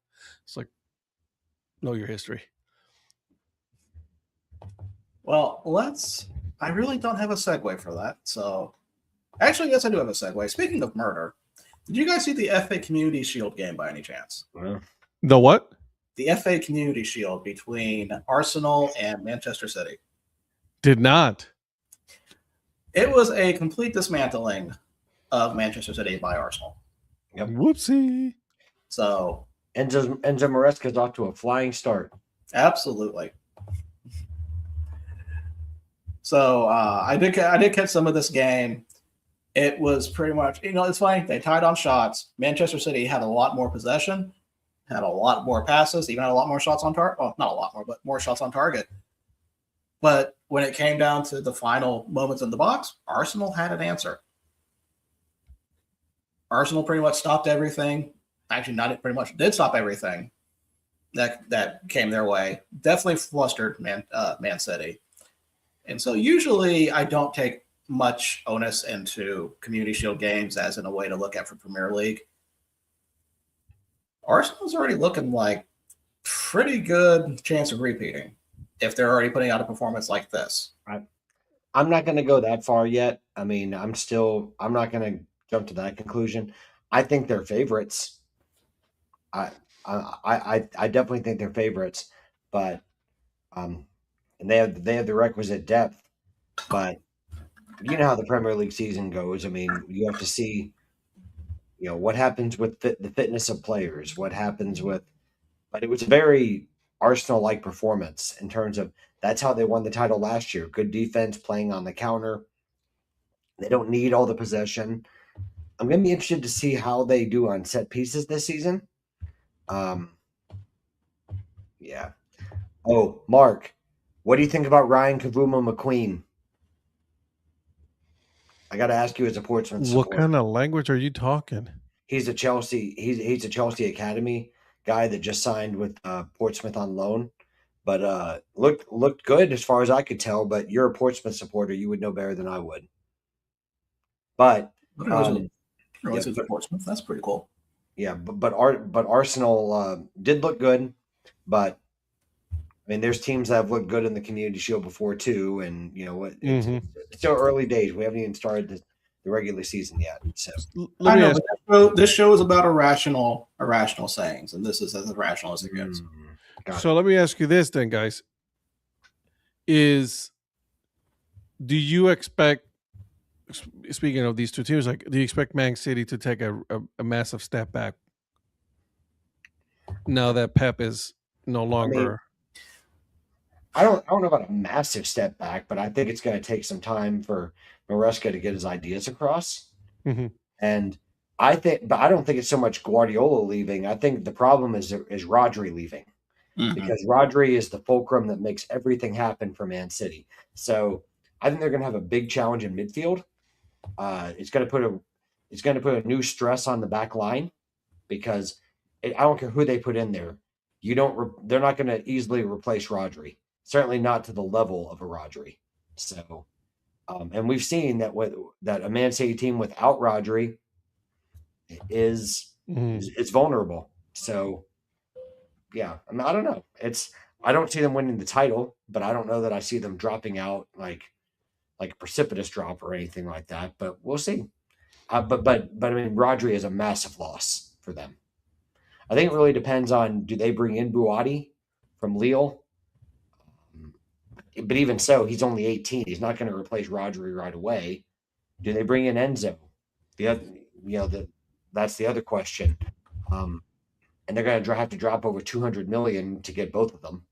It's like, know your history. Well, I really don't have a segue for that. So, actually, yes, I do have a segue. Speaking of murder, did you guys see the FA Community Shield game by any chance? The what? The FA Community Shield between Arsenal and Manchester City. Did not. It was a complete dismantling of Manchester City by Arsenal. Yep. Whoopsie. So Enzo Maresca's off to a flying start. Absolutely. So I did catch some of this game. It was pretty much, it's funny. They tied on shots. Manchester City had a lot more possession, had a lot more passes, even had a lot more shots on target. Well, not a lot more, but more shots on target. But when it came down to the final moments in the box, Arsenal had an answer. Arsenal pretty much stopped everything. Actually, not pretty much did stop everything that came their way. Definitely flustered Man City. And so usually I don't take much onus into Community Shield games as in a way to look at for Premier League. Arsenal's already looking like pretty good chance of repeating if they're already putting out a performance like this. I'm not going to go that far yet. I mean, I'm not going to jump to that conclusion. I think they're favorites. I definitely think they're favorites, but and they have the requisite depth. But you know how the Premier League season goes. I mean, you have to see, what happens with the fitness of players. What happens with, but it was a very Arsenal-like performance in terms of that's how they won the title last year. Good defense, playing on the counter. They don't need all the possession. I'm going to be interested to see how they do on set pieces this season. Yeah. Oh, Mark, what do you think about Ryan Kavuma McQueen? I got to ask you as a Portsmouth supporter. What kind of language are you talking? He's a Chelsea. He's a Chelsea Academy guy that just signed with Portsmouth on loan, but looked good as far as I could tell. But you're a Portsmouth supporter, you would know better than I would. But Portsmouth. That's pretty cool. Yeah, but Arsenal did look good, but I mean, there's teams that have looked good in the Community Shield before too, and it's still early days. We haven't even started the regular season yet. So I know, this show is about irrational sayings, and this is as irrational as it gets. So let me ask you this then, guys: do you expect? Speaking of these two teams, do you expect Man City to take a massive step back now that Pep is no longer? I don't know about a massive step back, but I think it's going to take some time for Maresca to get his ideas across. Mm-hmm. And I don't think it's so much Guardiola leaving. I think the problem is Rodri leaving, because Rodri is the fulcrum that makes everything happen for Man City. So I think they're going to have a big challenge in midfield. It's going to put a new stress on the back line, because I don't care who they put in there. They're not going to easily replace Rodri. Certainly not to the level of a Rodri. So, and we've seen that that a Man City team without Rodri is it's vulnerable. So, yeah, I mean, I don't know. I don't see them winning the title, but I don't know that I see them dropping out like a precipitous drop or anything like that. But we'll see. But I mean, Rodri is a massive loss for them. I think it really depends on, do they bring in Buati from Lille? But even so, he's only 18. He's not going to replace Rodri right away. Do they bring in Enzo? That's the other question. And they're going to have to drop over 200 million to get both of them,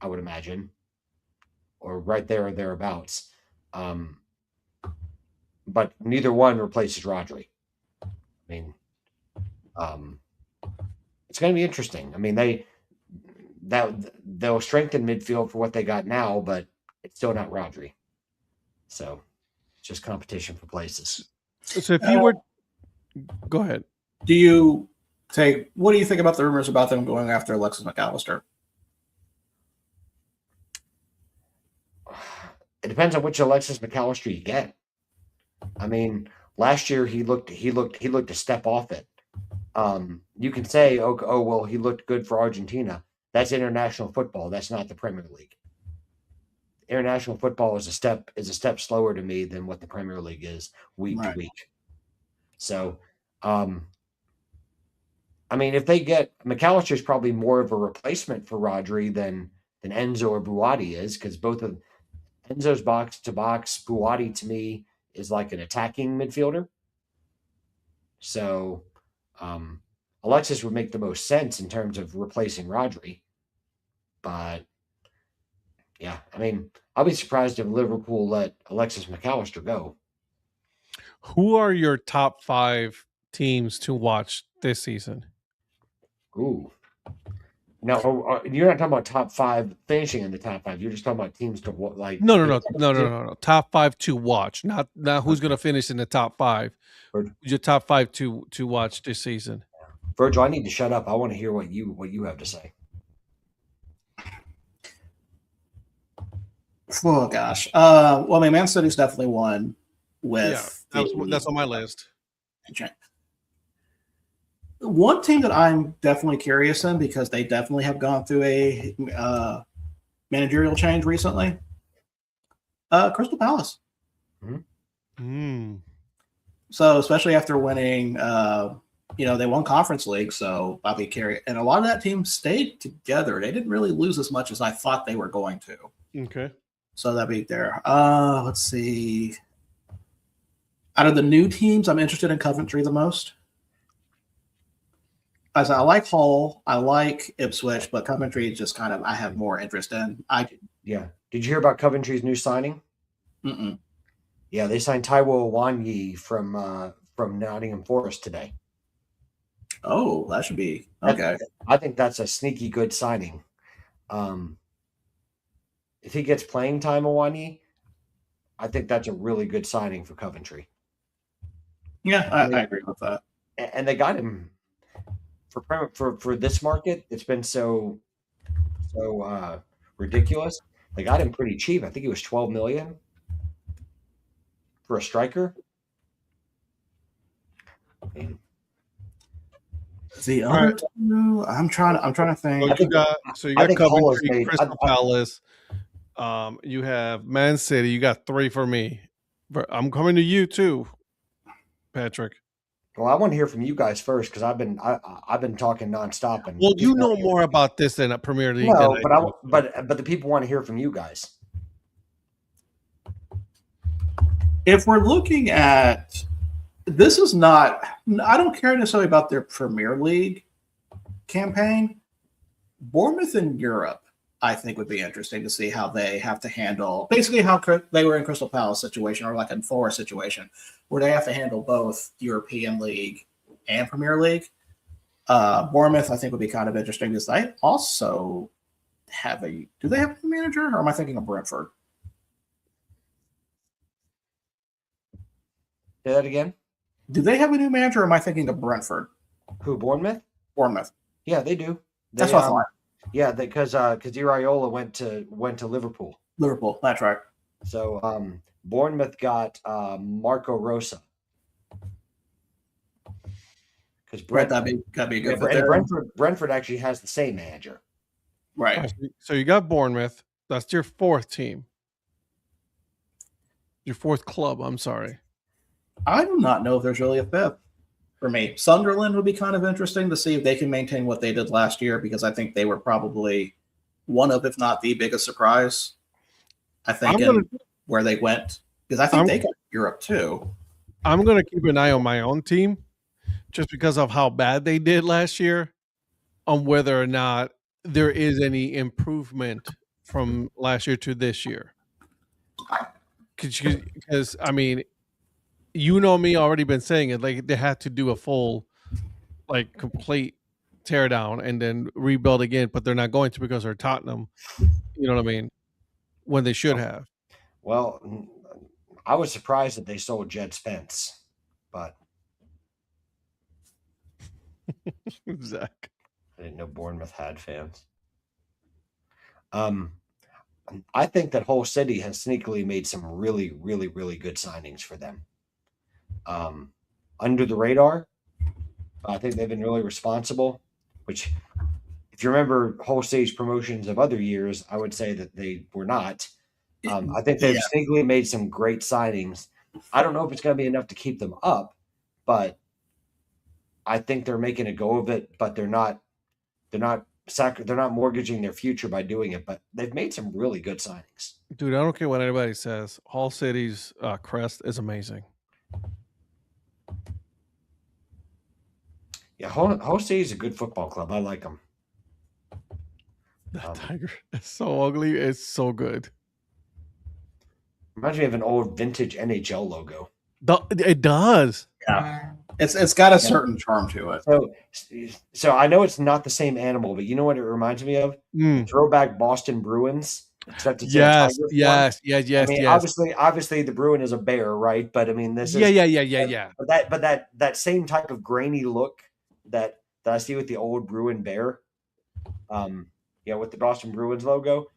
I would imagine, or right there or thereabouts. But neither one replaces Rodri. I mean, it's going to be interesting. I mean, they'll strengthen midfield for what they got now, but it's still not Rodri. So it's just competition for places. So if you were, go ahead. What do you think about the rumors about them going after Alexis McAllister? It depends on which Alexis McAllister you get. I mean, last year he looked a step off it. You can say, oh well, he looked good for Argentina. That's international football. That's not the Premier League. International football is a step slower to me than what the Premier League is week to week. So, I mean, if they get McAllister, is probably more of a replacement for Rodri than Enzo or Buati is, because both of Enzo's box to box, Buati to me is like an attacking midfielder. So, Alexis would make the most sense in terms of replacing Rodri. But yeah, I mean, I'll be surprised if Liverpool let Alexis McAllister go. Who are your top 5 teams to watch this season? Ooh. No, you're not talking about top 5 finishing in the top 5. You're just talking about teams to like. No. Top 5 to watch, not who's going to finish in the top 5. Your top 5 to watch this season. Virgil, I need to shut up. I want to hear what you have to say. Oh gosh. Well, I mean, Man City's definitely one with. Yeah, that's on my list. One team that I'm definitely curious in, because they definitely have gone through a managerial change recently. Crystal Palace. Mm-hmm. So, especially after winning, they won Conference League, so Bobby Carey and a lot of that team stayed together. They didn't really lose as much as I thought they were going to. Okay. So that'd be there. Let's see. Out of the new teams, I'm interested in Coventry the most. As I like Hull, I like Ipswich, but Coventry is just kind of I have more interest in. Yeah. Did you hear about Coventry's new signing? Mm-mm. Yeah, they signed Taiwo Awoniyi from Nottingham Forest today. Oh, that should be okay. I think that's a sneaky good signing. If he gets playing time, Awoniyi, I think that's a really good signing for Coventry. Yeah, I agree with that. And they got him for this market. It's been so ridiculous. They got him pretty cheap. I think it was $12 million for a striker. The other two, I'm trying to think. You got Coventry, Crystal Palace. You have Man City. You got 3 for me. But I'm coming to you too, Patrick. Well, I want to hear from you guys first, because I've been talking nonstop. And well, you know more about this than a Premier League. No, but the people want to hear from you guys. If we're looking at this, is not. I don't care necessarily about their Premier League campaign. Bournemouth in Europe, I think, would be interesting to see how they have to handle basically how they were in Crystal Palace situation, or like in Forest situation, where they have to handle both European League and Premier League. Bournemouth, I think, would be kind of interesting, because they also have do they have a manager, or am I thinking of Brentford? Say that again. Do they have a new manager, or am I thinking of Brentford? Who, Bournemouth? Bournemouth. Yeah, they do. That's what I thought. Yeah, because Iraola went to Liverpool. Liverpool, that's right. So Bournemouth got Marco Rosa because Right, that'd be a good fit and there. Brentford actually has the same manager. Right. So you got Bournemouth. That's your fourth team. Your fourth club. I'm sorry. I do not know if there's really a fifth for me. Sunderland would be kind of interesting to see if they can maintain what they did last year, because I think they were probably one of, if not the biggest surprise. I think where they went, because I think they got Europe too. I'm going to keep an eye on my own team just because of how bad they did last year, on whether or not there is any improvement from last year to this year. Because I mean, you know me, already been saying it, like they had to do a full, like complete teardown and then rebuild again, but they're not going to because they're Tottenham. You know what I mean? When they should have. Well, I was surprised that they sold Jed Spence, but Zach. I didn't know Bournemouth had fans. I think that Hull City has sneakily made some really, really, really good signings for them. Under the radar, I think they've been really responsible, which, if you remember Hull City's promotions of other years, I would say that they were not. I think they've sneakily made some great signings. I don't know if it's going to be enough to keep them up, but I think they're making a go of it, but they're not mortgaging their future by doing it, but they've made some really good signings. Dude, I don't care what anybody says. Hull City's crest is amazing. Yeah, Hull City is a good football club. I like them. That tiger is so ugly. It's so good. Reminds me of an old vintage NHL logo. It does. Yeah. It's got a certain charm to it. So I know it's not the same animal, but you know what it reminds me of? Throwback Boston Bruins. Except it's yes. I mean, obviously the Bruin is a bear, right? But I mean, this is yeah. But that same type of grainy look that I see with the old Bruin bear, with the Boston Bruins logo,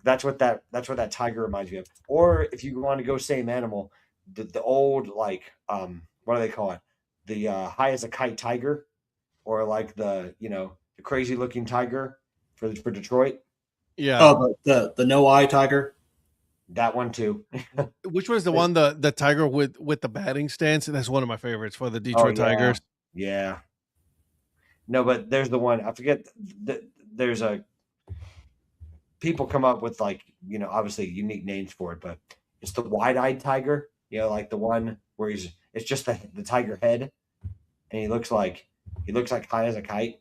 that's what that tiger reminds me of. Or if you want to go same animal, the old what do they call it? The high as a kite tiger, or like the crazy looking tiger for Detroit. Yeah. Oh, the no eye tiger. That one too. Which was the one the tiger with the batting stance? That's one of my favorites for the Detroit Tigers. Yeah. No, but there's the one, I forget. There's people come up with obviously unique names for it, but it's the wide-eyed tiger. Like the one where it's just the tiger head, and he looks like high as a kite.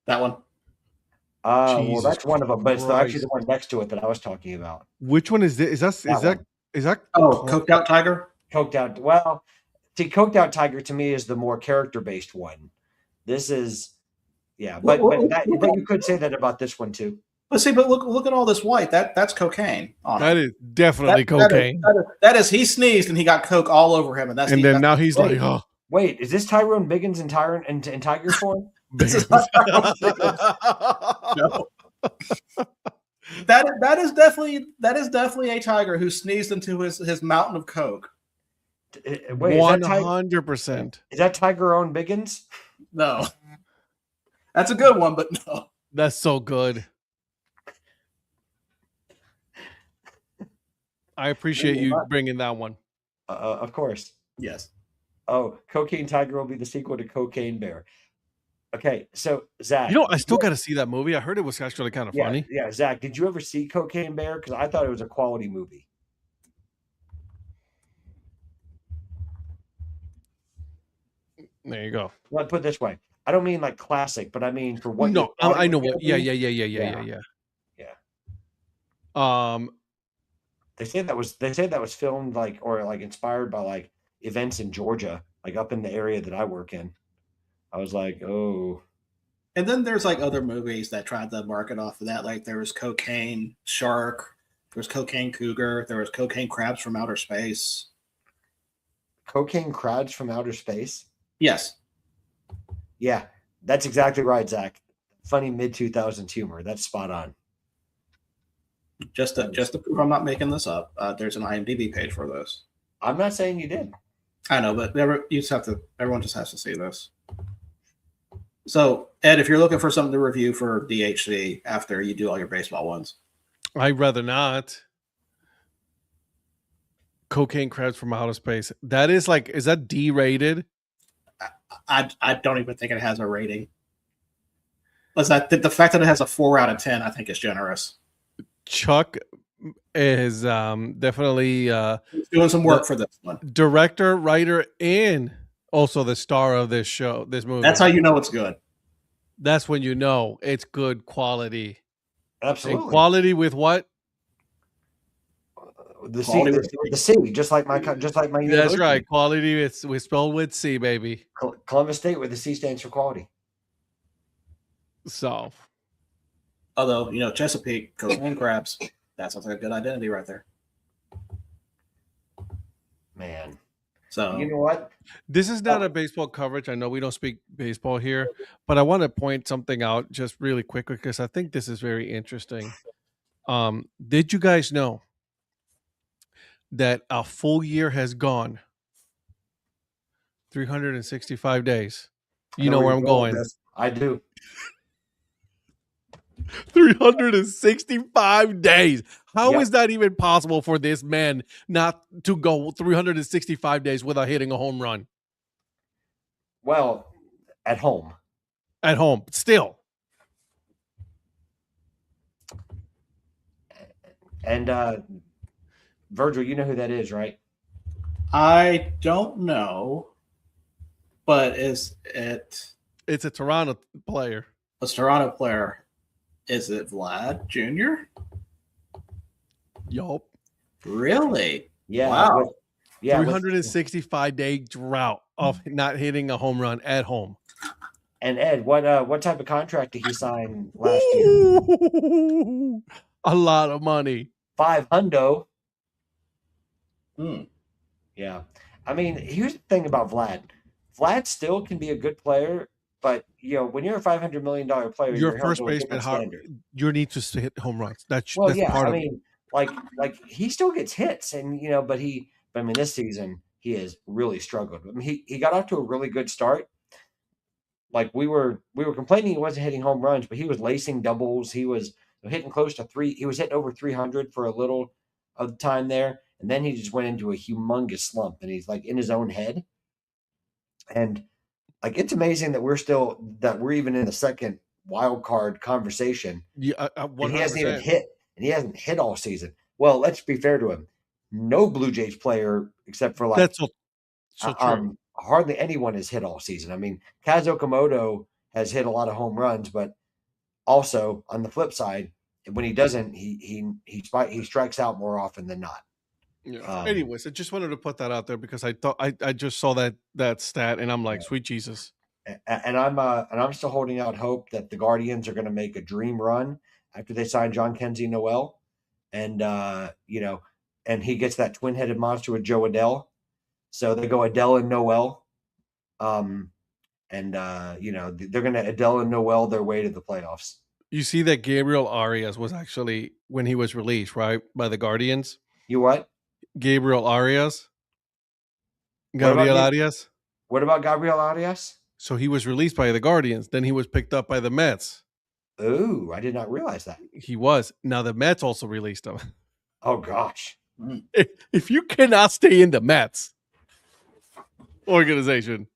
That one. Well, that's one of them, but it's actually the one next to it that I was talking about. Which one is this? Is that? Oh, Coked Out Tiger. Coked Out. Well, see, Coked Out Tiger to me is the more character-based one. This is, but you could say that about this one too. But look at all this white. That's cocaine. That is definitely cocaine. That is he sneezed and he got coke all over him, and now he's like, oh. Wait, is this Tyrone Biggins in tiger form? This is not no. That is definitely a tiger who sneezed into his mountain of coke. Wait, 100%. Is that Tyrone Biggins? No, that's a good one, but no. That's so good. I appreciate you bringing that one. Of course. Yes. Oh, Cocaine Tiger will be the sequel to Cocaine Bear. Okay, so Zach, I still got to see that movie. I heard it was actually kind of funny. Yeah, Zach, did you ever see Cocaine Bear? Because I thought it was a quality movie. There you go. Well, put it this way, I don't mean like classic, but I mean for what. No, I know what. Yeah. They say that was filmed or inspired by events in Georgia, up in the area that I work in. I was like, oh. And then there's other movies that tried to market off of that. Like there was Cocaine Shark, there was Cocaine Cougar, there was Cocaine Crabs from Outer Space. Cocaine Crabs from Outer Space? Yes. Yeah. That's exactly right, Zach. Funny mid-2000s humor. That's spot on. Just to prove I'm not making this up, there's an IMDb page for this. I'm not saying you did. I know, but everyone just has to see this. So, Ed, if you're looking for something to review for DHC after you do all your baseball ones, I'd rather not. Cocaine Crabs from Outer Space. That is that D-rated? I don't even think it has a rating. The fact that it has a 4 out of 10, I think is generous. Chuck is definitely He's doing some work for this one. Director, writer, and also the star of this movie. That's how you know it's good. That's when you know it's good quality. Absolutely. And quality with what? The C, just like my university. That's right. Quality we spelled with C, baby. Columbus State, where the C stands for quality. So, although Chesapeake, Cocaine Crabs, that sounds like a good identity right there. Man, so you know what? This is not a baseball coverage. I know we don't speak baseball here, but I want to point something out just really quick because I think this is very interesting. Did you guys know that a full year has gone? 365 days. You know where I'm going. I do. 365 days. How is that even possible for this man not to go 365 days without hitting a home run? Well, at home. At home, still. And Virgil, you know who that is, right? I don't know, but is it? It's a Toronto player. A Toronto player. Is it Vlad Jr.? Yup. Really? Yeah. Wow. Yeah. 365-day drought of not hitting a home run at home. And Ed, what type of contract did he sign last year? A lot of money. $500. Hmm. Yeah. I mean, here's the thing about Vlad. Vlad still can be a good player, but when you're a $500 million player, your first baseman, you need to hit home runs. That's part of it. Like he still gets hits, and but this season he has really struggled. I mean, he got off to a really good start. Like we were complaining he wasn't hitting home runs, but he was lacing doubles. He was hitting close to 3. He was hitting over 300 for a little of the time there, and then he just went into a humongous slump, and he's like in his own head. And like it's amazing that we're even in the second wild card conversation. Yeah, he hasn't even hit, and he hasn't hit all season. Well, let's be fair to him. No Blue Jays player except for that's so true. Hardly anyone has hit all season. I mean, Kaz Okamoto has hit a lot of home runs, but also on the flip side, when he doesn't, he strikes out more often than not. Yeah. Anyways, I just wanted to put that out there because I thought I just saw that stat and I'm like, sweet Jesus. And I'm still holding out hope that the Guardians are going to make a dream run after they sign John Kenzie Noel, and and he gets that twin-headed monster with Joe Adell. So they go Adell and Noel, they're going to Adell and Noel their way to the playoffs. You see that Gabriel Arias was actually when he was released, right, by the Guardians. You what? Gabriel Arias. Gabriel Arias. What about Gabriel Arias? So he was released by the Guardians. Then he was picked up by the Mets. Oh, I did not realize that. He was. Now the Mets also released him. Oh gosh. If you cannot stay in the Mets organization.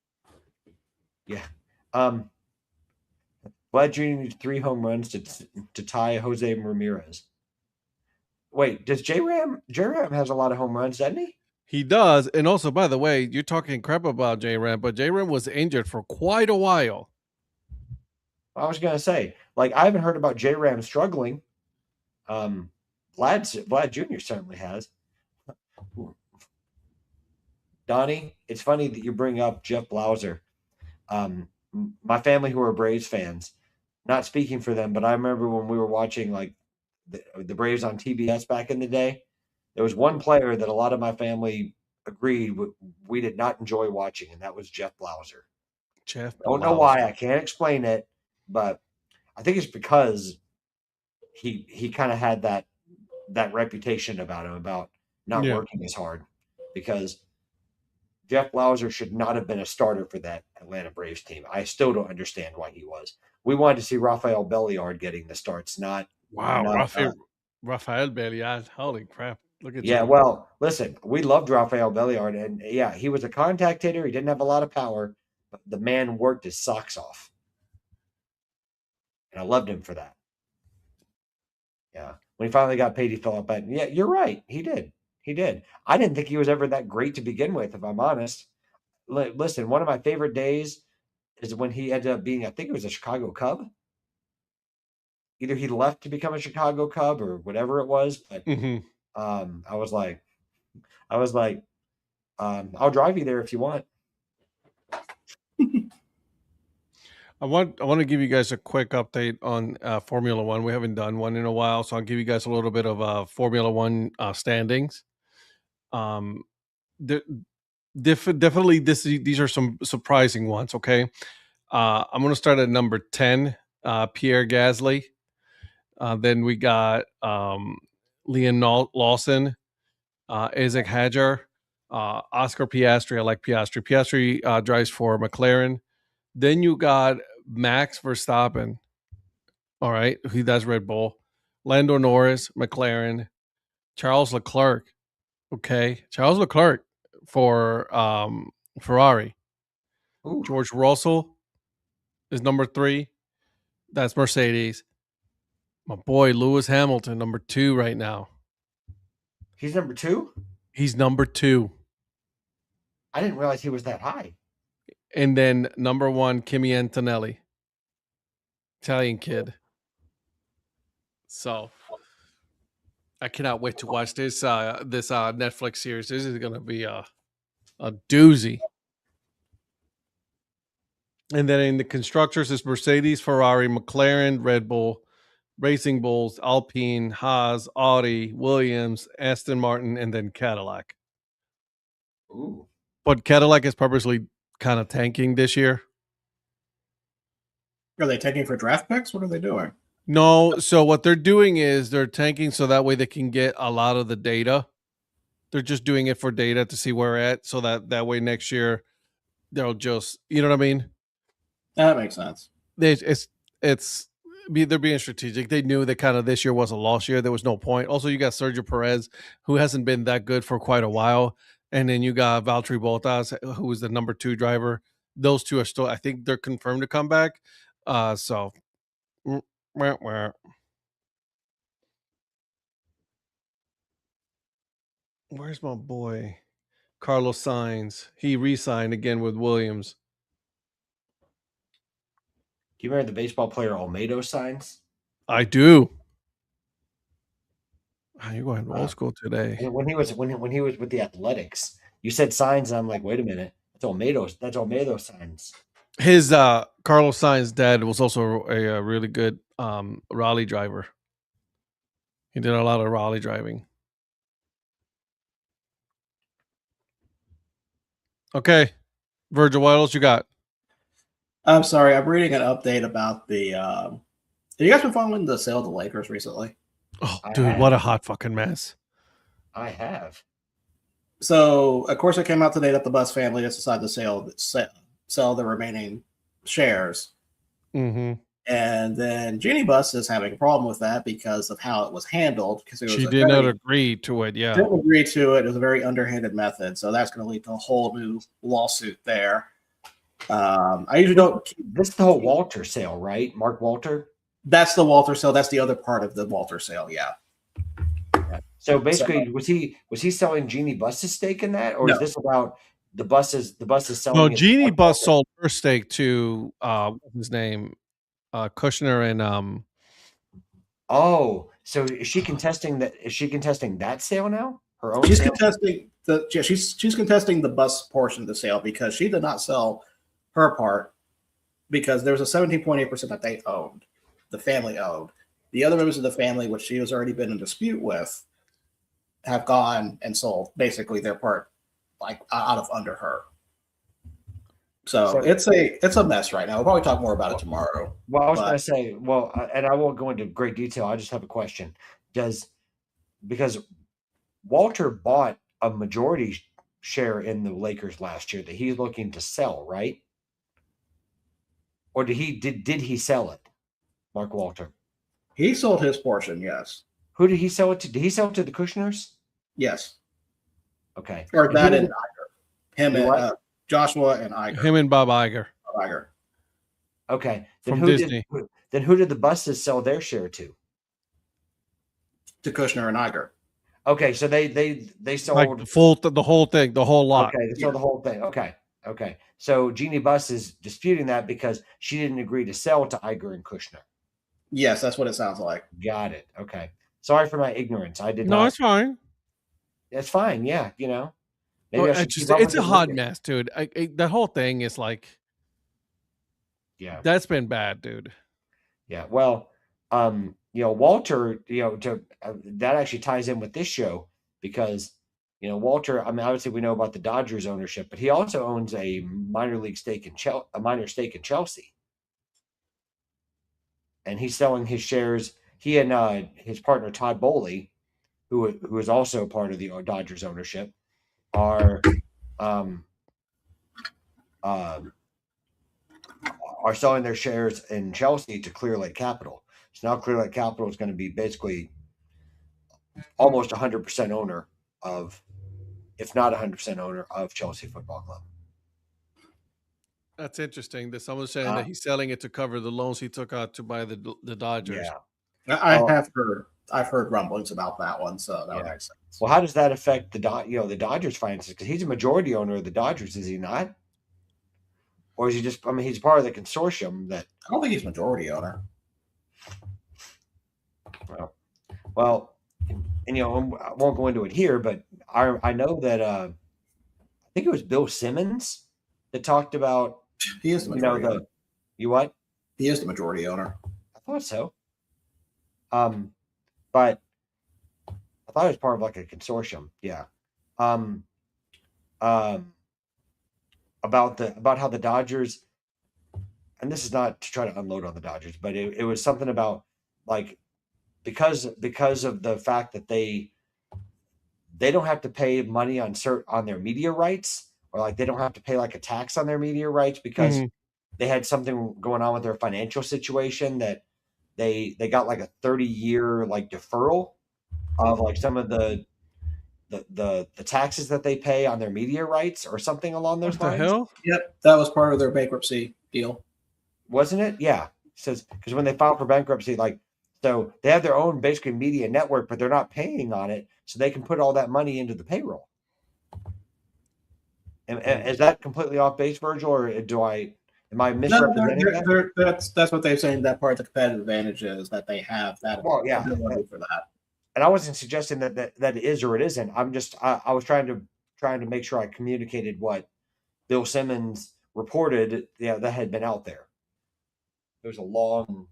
Yeah. Vlad Jr. needs 3 home runs to tie Jose Ramirez. Wait, does J-Ram has a lot of home runs, doesn't he? He does. And also, by the way, you're talking crap about J-Ram, but J-Ram was injured for quite a while. I was going to say, like, I haven't heard about J-Ram struggling. Vlad Jr. certainly has. Donnie, it's funny that you bring up Jeff Blauser. My family who are Braves fans, not speaking for them, but I remember when we were watching like the Braves on TBS back in the day, there was one player that a lot of my family agreed we did not enjoy watching, and that was Jeff Blauser. Jeff Don't know Blauser. why. I can't explain it, but I think it's because he kind of had that reputation about him about not Yeah. working as hard, because Jeff Blauser should not have been a starter for that Atlanta Braves team. I still don't understand why he was. We wanted to see Rafael Belliard getting the starts, not Wow, not. Rafael Belliard. Holy crap! Look at Yeah, you. well, listen, we loved Rafael Belliard, and yeah, he was a contact hitter. He didn't have a lot of power, but the man worked his socks off, and I loved him for that. Yeah, when he finally got paid, he fell up. But yeah, you're right. He did. He did. I didn't think he was ever that great to begin with, if I'm honest. Listen, one of my favorite days is when he ended up being, I think it was a Chicago Cub. Either he left to become a Chicago Cub or whatever it was, but Hmm. I was like, I'll drive you there if you want. I want to give you guys a quick update on Formula One. We haven't done one in a while, so I'll give you guys a little bit of Formula One standings. Um, the, definitely these are some surprising ones. Okay, I'm going to start at number 10, Pierre Gasly. Then we got Leon Lawson, Isaac Hadjar, Oscar Piastri. I like Piastri. Piastri drives for McLaren. Then you got Max Verstappen. All right, he does Red Bull. Lando Norris, McLaren. Charles Leclerc. Okay, Charles Leclerc for Ferrari. Ooh, George Russell is number 3. That's Mercedes. My boy Lewis Hamilton, number 2 right now. he's number 2. He's number 2. I didn't realize he was that high. And then number 1, Kimi Antonelli, Italian kid. So I cannot wait to watch this Netflix series. This is gonna be a doozy. And then in the constructors is Mercedes, Ferrari, McLaren, Red Bull, Racing Bulls, Alpine, Haas, Audi, Williams, Aston Martin, and then Cadillac. Ooh, But Cadillac is purposely kind of tanking this year. Are they taking for draft picks? What are they doing? No, so what they're doing is they're tanking so that way they can get a lot of the data. They're just doing it for data to see where we're at, so that way next year they'll just, you know what I mean? That makes sense. They're being strategic. They knew that kind of this year was a lost year. There was no point. Also, you got Sergio Perez, who hasn't been that good for quite a while, and then you got Valtteri Bottas, who is the number 2 driver. Those two are still, I think, they're confirmed to come back. So, where's my boy Carlos Sainz? He re-signed again with Williams. do you remember the baseball player Olmedo signs? I do. You're going old school today. When he was with the Athletics, you said signs, and I'm like, wait a minute, that's Olmedo signs. His Carlos Sainz's dad was also a really good rally driver. He did a lot of rally driving. Okay, Virgil, what else you got? I'm sorry, I'm reading an update about the. Have you guys been following the sale of the Lakers recently? Oh, I dude, have. what a hot fucking mess. I have. So, of course, it came out today that the Bus family has decided to sell the remaining shares. Mm-hmm. And then Jeannie Buss is having a problem with that because of how it was handled. Because She did not agree to it. Yeah. Didn't agree to it. It was a very underhanded method. So that's going to lead to a whole new lawsuit there. I usually don't. This is the whole Walter sale, right? Mark Walter. That's the Walter sale. That's the other part of the Walter sale. Yeah. So basically, was he selling Jeannie Buss's stake in that, or No. is this about the buses selling? No, it to Jeannie Mark Buss Walter? sold her stake to what's his name? Kushner and Oh, so is she contesting that? Is she contesting that sale now? Her own She's sale? contesting she's contesting the Bus portion of the sale because she did not sell her part because there was a 17.8% that they owned, the family owned. The other members of the family, which she has already been in dispute with, have gone and sold basically their part, like out of under her. So it's a mess right now. We'll probably talk more about it tomorrow. Well, I was But- going to say, and I won't go into great detail. I just have a question. Because Walter bought a majority share in the Lakers last year that he's looking to sell, right? Or did he sell it, Mark Walter? He sold his portion, yes. Who did he sell it to? Did he sell it to the Kushners? Yes. Okay. Or And that who and did- Iger. Him You and what? Joshua and Iger. Him and Bob Iger. Iger. Okay. Then From who Disney. who did the Busses sell their share to? To Kushner and Iger. Okay, so they sold Like the whole thing, the whole lot. Okay, they sold the whole thing. Okay. So Jeannie Buss is disputing that because she didn't agree to sell to Iger and Kushner. Yes, that's what it sounds like. Got it. Okay. Sorry for my ignorance. I did No, not. it's fine. It's fine. Yeah, you know. Well, I should it's keep just, up it's with a it hot later. mess, dude. The whole thing is like, Yeah. that's been bad, dude. Yeah. Well, Walter, that actually ties in with this show because, Walter, I mean, obviously we know about the Dodgers ownership, but he also owns a minor stake in Chelsea. And he's selling his shares. He and his partner, Todd Bowley, who is also part of the Dodgers ownership, are selling their shares in Chelsea to Clear Lake Capital. So now Clear Lake Capital is going to be basically almost 100% owner of, if not 100% owner of Chelsea Football Club. That's interesting. That someone's saying that he's selling it to cover the loans he took out to buy the Dodgers. Yeah. I've heard rumblings about that one, so that would make sense. Well, how does that affect the Dodgers finances? Because he's a majority owner of the Dodgers, is he not? Or is he just? I mean, he's part of the consortium that. I don't think he's majority owner. Well, and I won't go into it here, but I know that I think it was Bill Simmons that talked about. He is the majority owner. You what? He is the majority owner. I thought so. But I thought it was part of like a consortium. Yeah. About how the Dodgers, and this is not to try to unload on the Dodgers, but it was something about like because of the fact that they don't have to pay money on their media rights, or like they don't have to pay like a tax on their media rights because they had something going on with their financial situation that they got like a 30-year like deferral of like some of the taxes that they pay on their media rights or something along those lines. What the hell? Yep, that was part of their bankruptcy deal. Wasn't it? Yeah. It says because when they filed for bankruptcy, like so they have their own basically media network, but they're not paying on it, so they can put all that money into the payroll. And is that completely off base, Virgil, or am I misrepresenting that? That's what they're saying. That part of the competitive advantage is that they have that ability for that. And I wasn't suggesting that it is or it isn't. I'm just I was trying to make sure I communicated what Bill Simmons reported. Yeah, that had been out there. There was a long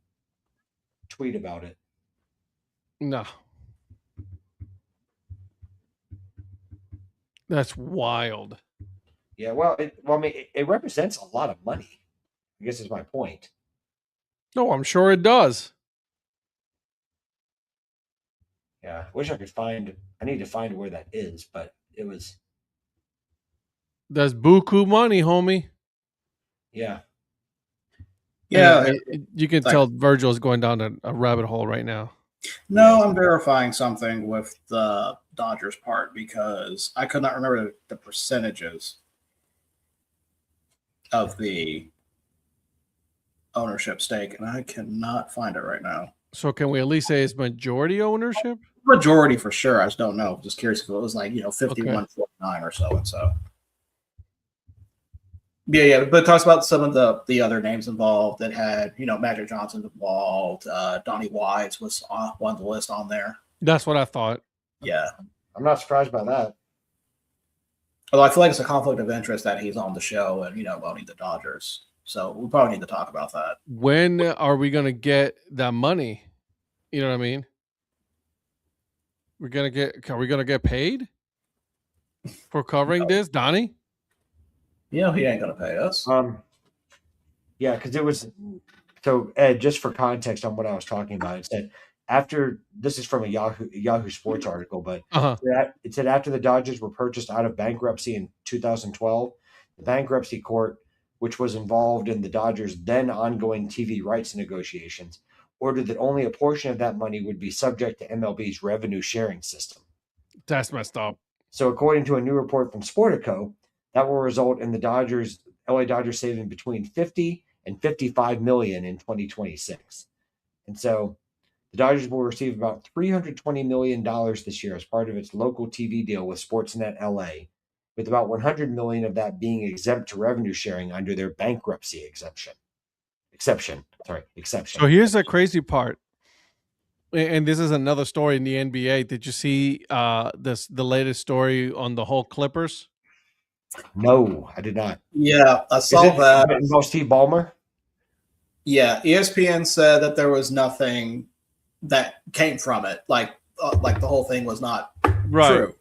tweet about it. No. That's wild. Yeah, well, I mean, it represents a lot of money. I guess is my point. No, I'm sure it does. Yeah, I wish I could find. I need to find where that is, but it was. That's buku money, homie. Yeah. Yeah, you can tell Virgil's going down a rabbit hole right now. No, I'm verifying something with the Dodgers part because I could not remember the percentages of the ownership stake, and I cannot find it right now. So can we at least say it's majority ownership? Majority for sure. I just don't know. Just curious if it was like 51-49 or so and so. Yeah, but it talks about some of the other names involved that had Magic Johnson involved. Donnie Wise was on one of the list on there. That's what I thought. Yeah, I'm not surprised by that. although I feel like it's a conflict of interest that he's on the show and owning the Dodgers. So we probably need to talk about that. When are we gonna get that money? You know what I mean? Are we gonna get paid for covering this, Donnie? You know he ain't gonna pay us. Yeah, because it was so Ed. Just for context on what I was talking about, it said after this is from a Yahoo Sports article, but Uh-huh. it said after the Dodgers were purchased out of bankruptcy in 2012, the bankruptcy court, which was involved in the Dodgers' then ongoing TV rights negotiations, ordered that only a portion of that money would be subject to MLB's revenue sharing system. That's messed up. So, according to a new report from Sportico, that will result in the LA Dodgers saving between 50 and 55 million in 2026. And so the Dodgers will receive about $320 million this year as part of its local TV deal with Sportsnet LA, with about 100 million of that being exempt to revenue sharing under their bankruptcy exception. So here's the crazy part. And this is another story in the NBA. Did you see the latest story on the whole Clippers? No, I did not. Yeah, I saw that. Involves Steve Ballmer? Yeah, ESPN said that there was nothing that came from it. Like the whole thing was not true.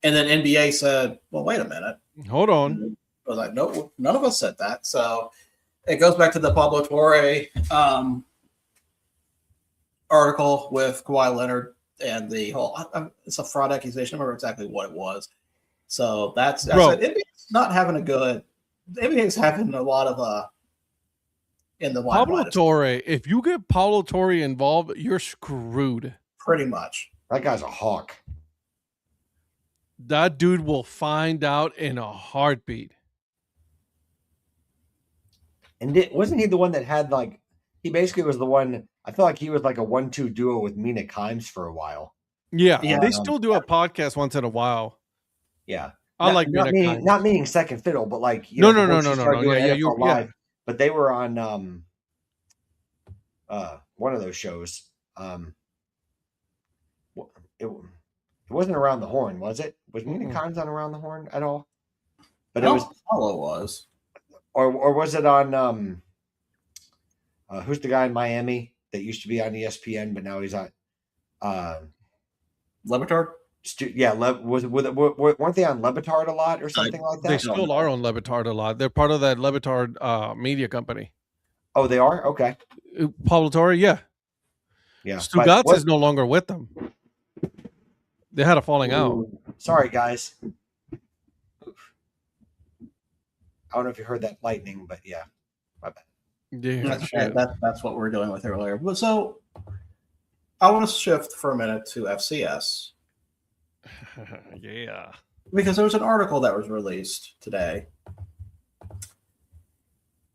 And then NBA said, well, wait a minute. Hold on. I was like, no, none of us said that. So it goes back to the Pablo Torre article with Kawhi Leonard and the whole it's a fraud accusation. I don't remember exactly what it was. So that's I said NBA's not having a good NBA's having a lot of in the Pablo Torre, if you get Pablo Torre involved, you're screwed. Pretty much. That guy's a hawk. That dude will find out in a heartbeat. And wasn't he the one that had he basically was the one, I feel like he was like a 1-2 duo with Mina Kimes for a while. Yeah. They still do a podcast once in a while. Yeah. I like not meaning second fiddle, but no. Yeah. But they were on one of those shows. It wasn't Around the Horn, was it? Was Mina Kimes on Around the Horn at all? But it was Apollo was. Or was it on who's the guy in Miami that used to be on ESPN, but now he's on Le Batard? Weren't they on Le Batard a lot or something like that? They still are on Le Batard a lot. They're part of that Le Batard media company. Oh, they are? Okay. Pablo Torre, yeah. Yeah. Stugotz is no longer with them. They had a falling out. Sorry, guys. I don't know if you heard that lightning, but yeah, my bad. Yeah, that's what we were dealing with earlier. But so I want to shift for a minute to FCS. Yeah. Because there was an article that was released today.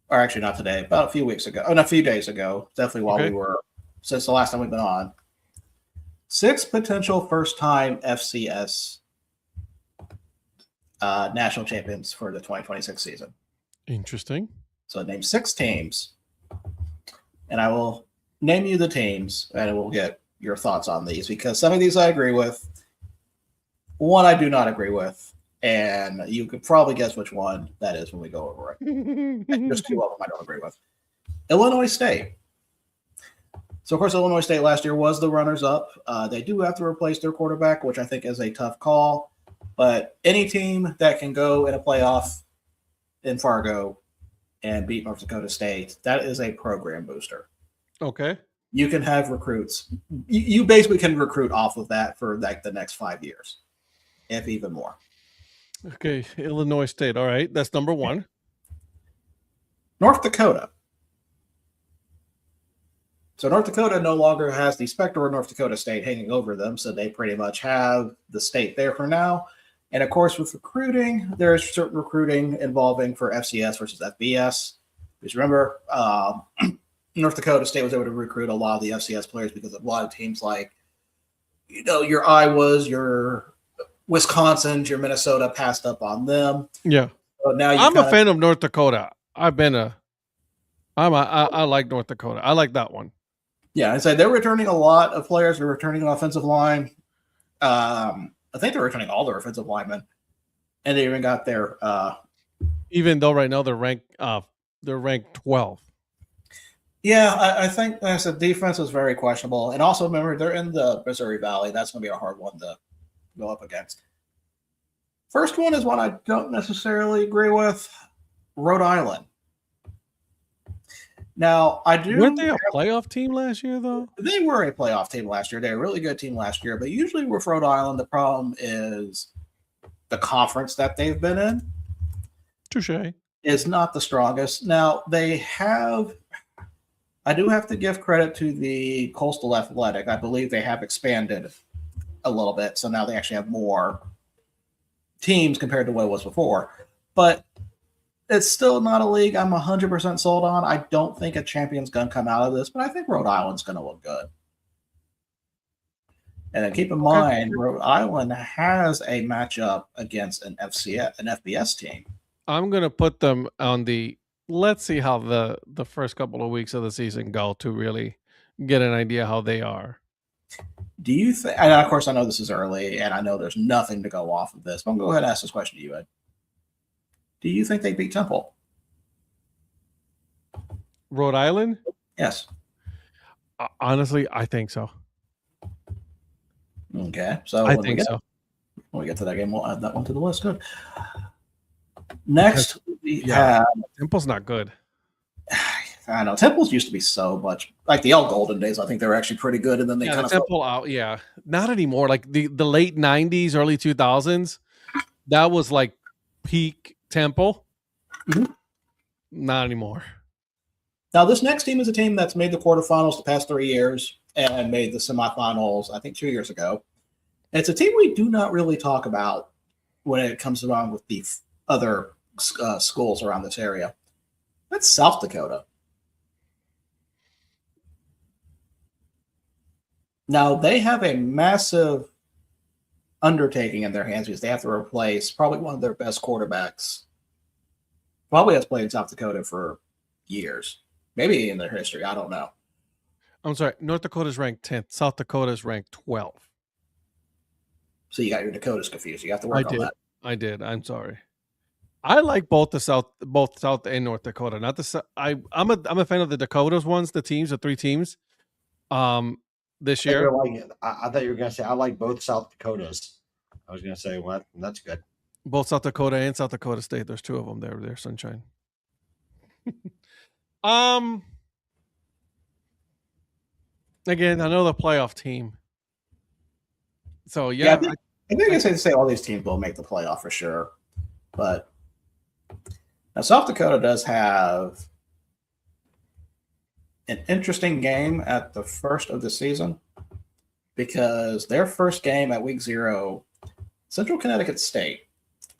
Or actually not today, about a few weeks ago. A few days ago. Definitely while we were, since the last time we've been on. 6 potential first-time FCS national champions for the 2026 season. Interesting. So name 6 teams, and I will name you the teams, and we'll get your thoughts on these, because some of these I agree with, one I do not agree with, and you could probably guess which one that is when we go over it. There's 2 of them I don't agree with. Illinois State. So, of course, Illinois State last year was the runners-up. They do have to replace their quarterback, which I think is a tough call. But any team that can go in a playoff in Fargo and beat North Dakota State, that is a program booster. Okay. You can have recruits. You basically can recruit off of that for the next 5 years, if even more. Okay, Illinois State. All right, that's number 1. North Dakota. So North Dakota no longer has the specter of North Dakota State hanging over them, so they pretty much have the state there for now. And, of course, with recruiting, there's certain recruiting involving for FCS versus FBS. Because remember, North Dakota State was able to recruit a lot of the FCS players because of a lot of teams like, your Iowas, your Wisconsin, your Minnesota passed up on them. Yeah. So now I'm a fan of North Dakota. I like North Dakota. I like that one. Yeah, I'd say they're returning a lot of players. They're returning an offensive line. I think they're returning all their offensive linemen, and they even got their. Even though right now they're ranked 12. Yeah, I think as a defense is very questionable, and also remember they're in the Missouri Valley. That's going to be a hard one to go up against. First one is one I don't necessarily agree with. Rhode Island. Now, I do. Weren't they a playoff team last year, though? They were a playoff team last year. They were a really good team last year. But usually with Rhode Island, the problem is the conference that they've been in Touche. is not the strongest. Now, they have. I do have to give credit to the Coastal Athletic. I believe they have expanded a little bit. So now they actually have more teams compared to what it was before. But it's still not a league I'm 100% sold on. I don't think a champion's going to come out of this, but I think Rhode Island's going to look good. And then keep in mind, Rhode Island has a matchup against an FBS team. I'm going to put them on the let's see how the first couple of weeks of the season go to really get an idea how they are. Do you think, and of course I know this is early and I know there's nothing to go off of this, but I'm going to go ahead and ask this question to you, Ed. Do you think they beat Temple? Rhode Island? Yes. Honestly, I think so. Okay. So I think so. When we get to that game, we'll add that one to the list. Good. Next, we have Temple's not good. I know Temple's used to be so much like the old golden days. I think they were actually pretty good, and then they kind of Temple out. Yeah, not anymore. Like the late '90s, early 2000s, that was like peak Temple. Mm-hmm. Not anymore. Now, this next team is a team that's made the quarterfinals the past 3 years and made the semifinals, I think, 2 years ago. It's a team we do not really talk about when it comes around with the other schools around this area. That's South Dakota. Now, they have a massive undertaking in their hands because they have to replace probably one of their best quarterbacks. Probably has played in South Dakota for years, maybe in their history. I don't know. I'm sorry. North Dakota's ranked 10th. South Dakota's ranked 12th. So you got your Dakotas confused. You have to work on that. I did. I'm sorry. I like both South and North Dakota. Not the I'm a fan of the Dakotas ones, the teams, the 3 teams. This year, I thought you were going to say I like both South Dakotas. I was going to say, well, that's good. Both South Dakota and South Dakota State. There's 2 of them there. They're sunshine. Again, another playoff team. So yeah, I think it's safe to say all these teams will make the playoff for sure. But now South Dakota does have an interesting game at the first of the season because their first game at week 0, Central Connecticut State.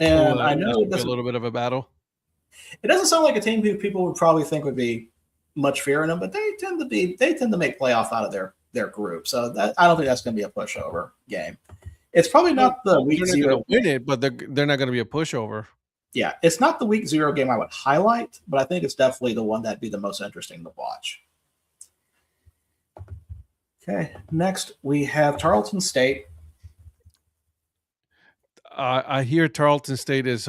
And I know it's a little bit of a battle. It doesn't sound like a team who people would probably think would be much fear in them, but they tend to make playoff out of their group. So I don't think that's going to be a pushover game. It's probably not the week 0 win it, but they're not going to be a pushover. Yeah, it's not the week 0 game I would highlight, but I think it's definitely the one that'd be the most interesting to watch. Okay, next we have Tarleton State. I hear Tarleton State is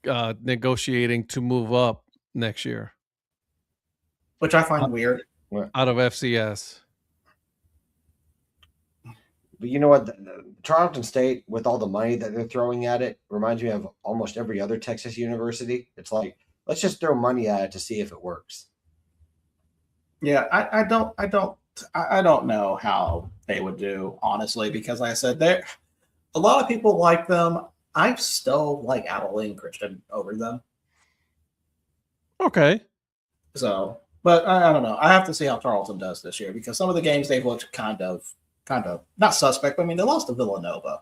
negotiating to move up next year, which I find weird. Out of FCS. But you know what? Tarleton State, with all the money that they're throwing at it, reminds me of almost every other Texas university. It's like, let's just throw money at it to see if it works. Yeah, I don't know how they would do, honestly, because like I said, a lot of people like them. I still like Abilene Christian over them. Okay. So, but I don't know. I have to see how Tarleton does this year because some of the games they've looked kind of not suspect. But I mean, they lost to Villanova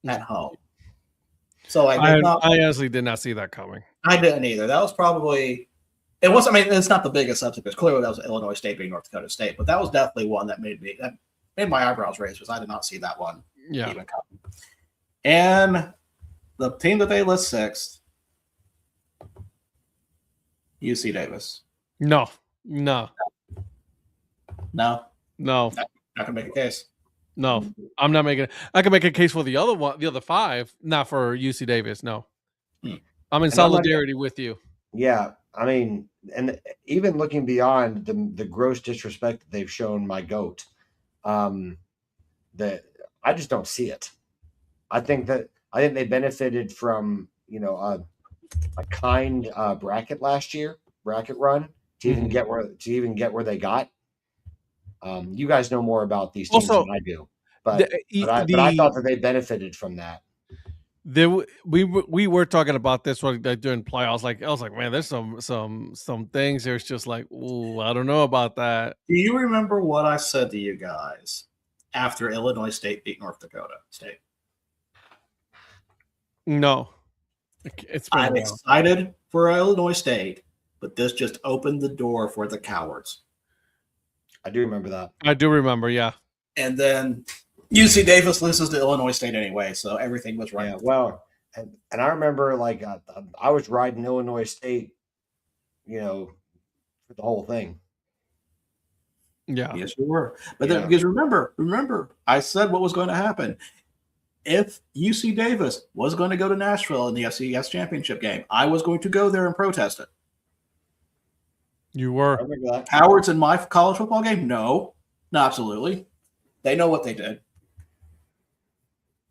at home. So I honestly did not see that coming. I didn't either. That was probably it was. I mean, it's not the biggest upset because clearly that was Illinois State beating North Dakota State, but that was definitely one that made my eyebrows raise because I did not see that one even coming. And the team that they list 6th, UC Davis. No. Not gonna make a case. No, I'm not making it. I can make a case for the other 5, not for UC Davis. No, I'm in solidarity with you. Yeah, I mean, and even looking beyond the gross disrespect that they've shown my goat, that I just don't see it. I think they benefited from kind bracket run to even Mhm. get where they got. You guys know more about these teams Also, than I do, the but I thought that they benefited from that. we were talking about this one like, during playoffs. Like I was like, man, there's some things. There's just like, ooh, I don't know about that. Do you remember what I said to you guys after Illinois State beat North Dakota State? No, it's been a I'm while. excited for Illinois State, but this just opened the door for the cowards. I do remember that. I do remember, yeah. And then UC Davis loses to Illinois State anyway, so everything was right. Yeah, well, and I remember like I was riding Illinois State, for the whole thing. Yeah. Yes, you were. But then, because remember, I said what was going to happen. If UC Davis was going to go to Nashville in the FCS championship game, I was going to go there and protest it. You were. I remember that. Cowards in my college football game? No, not absolutely. They know what they did.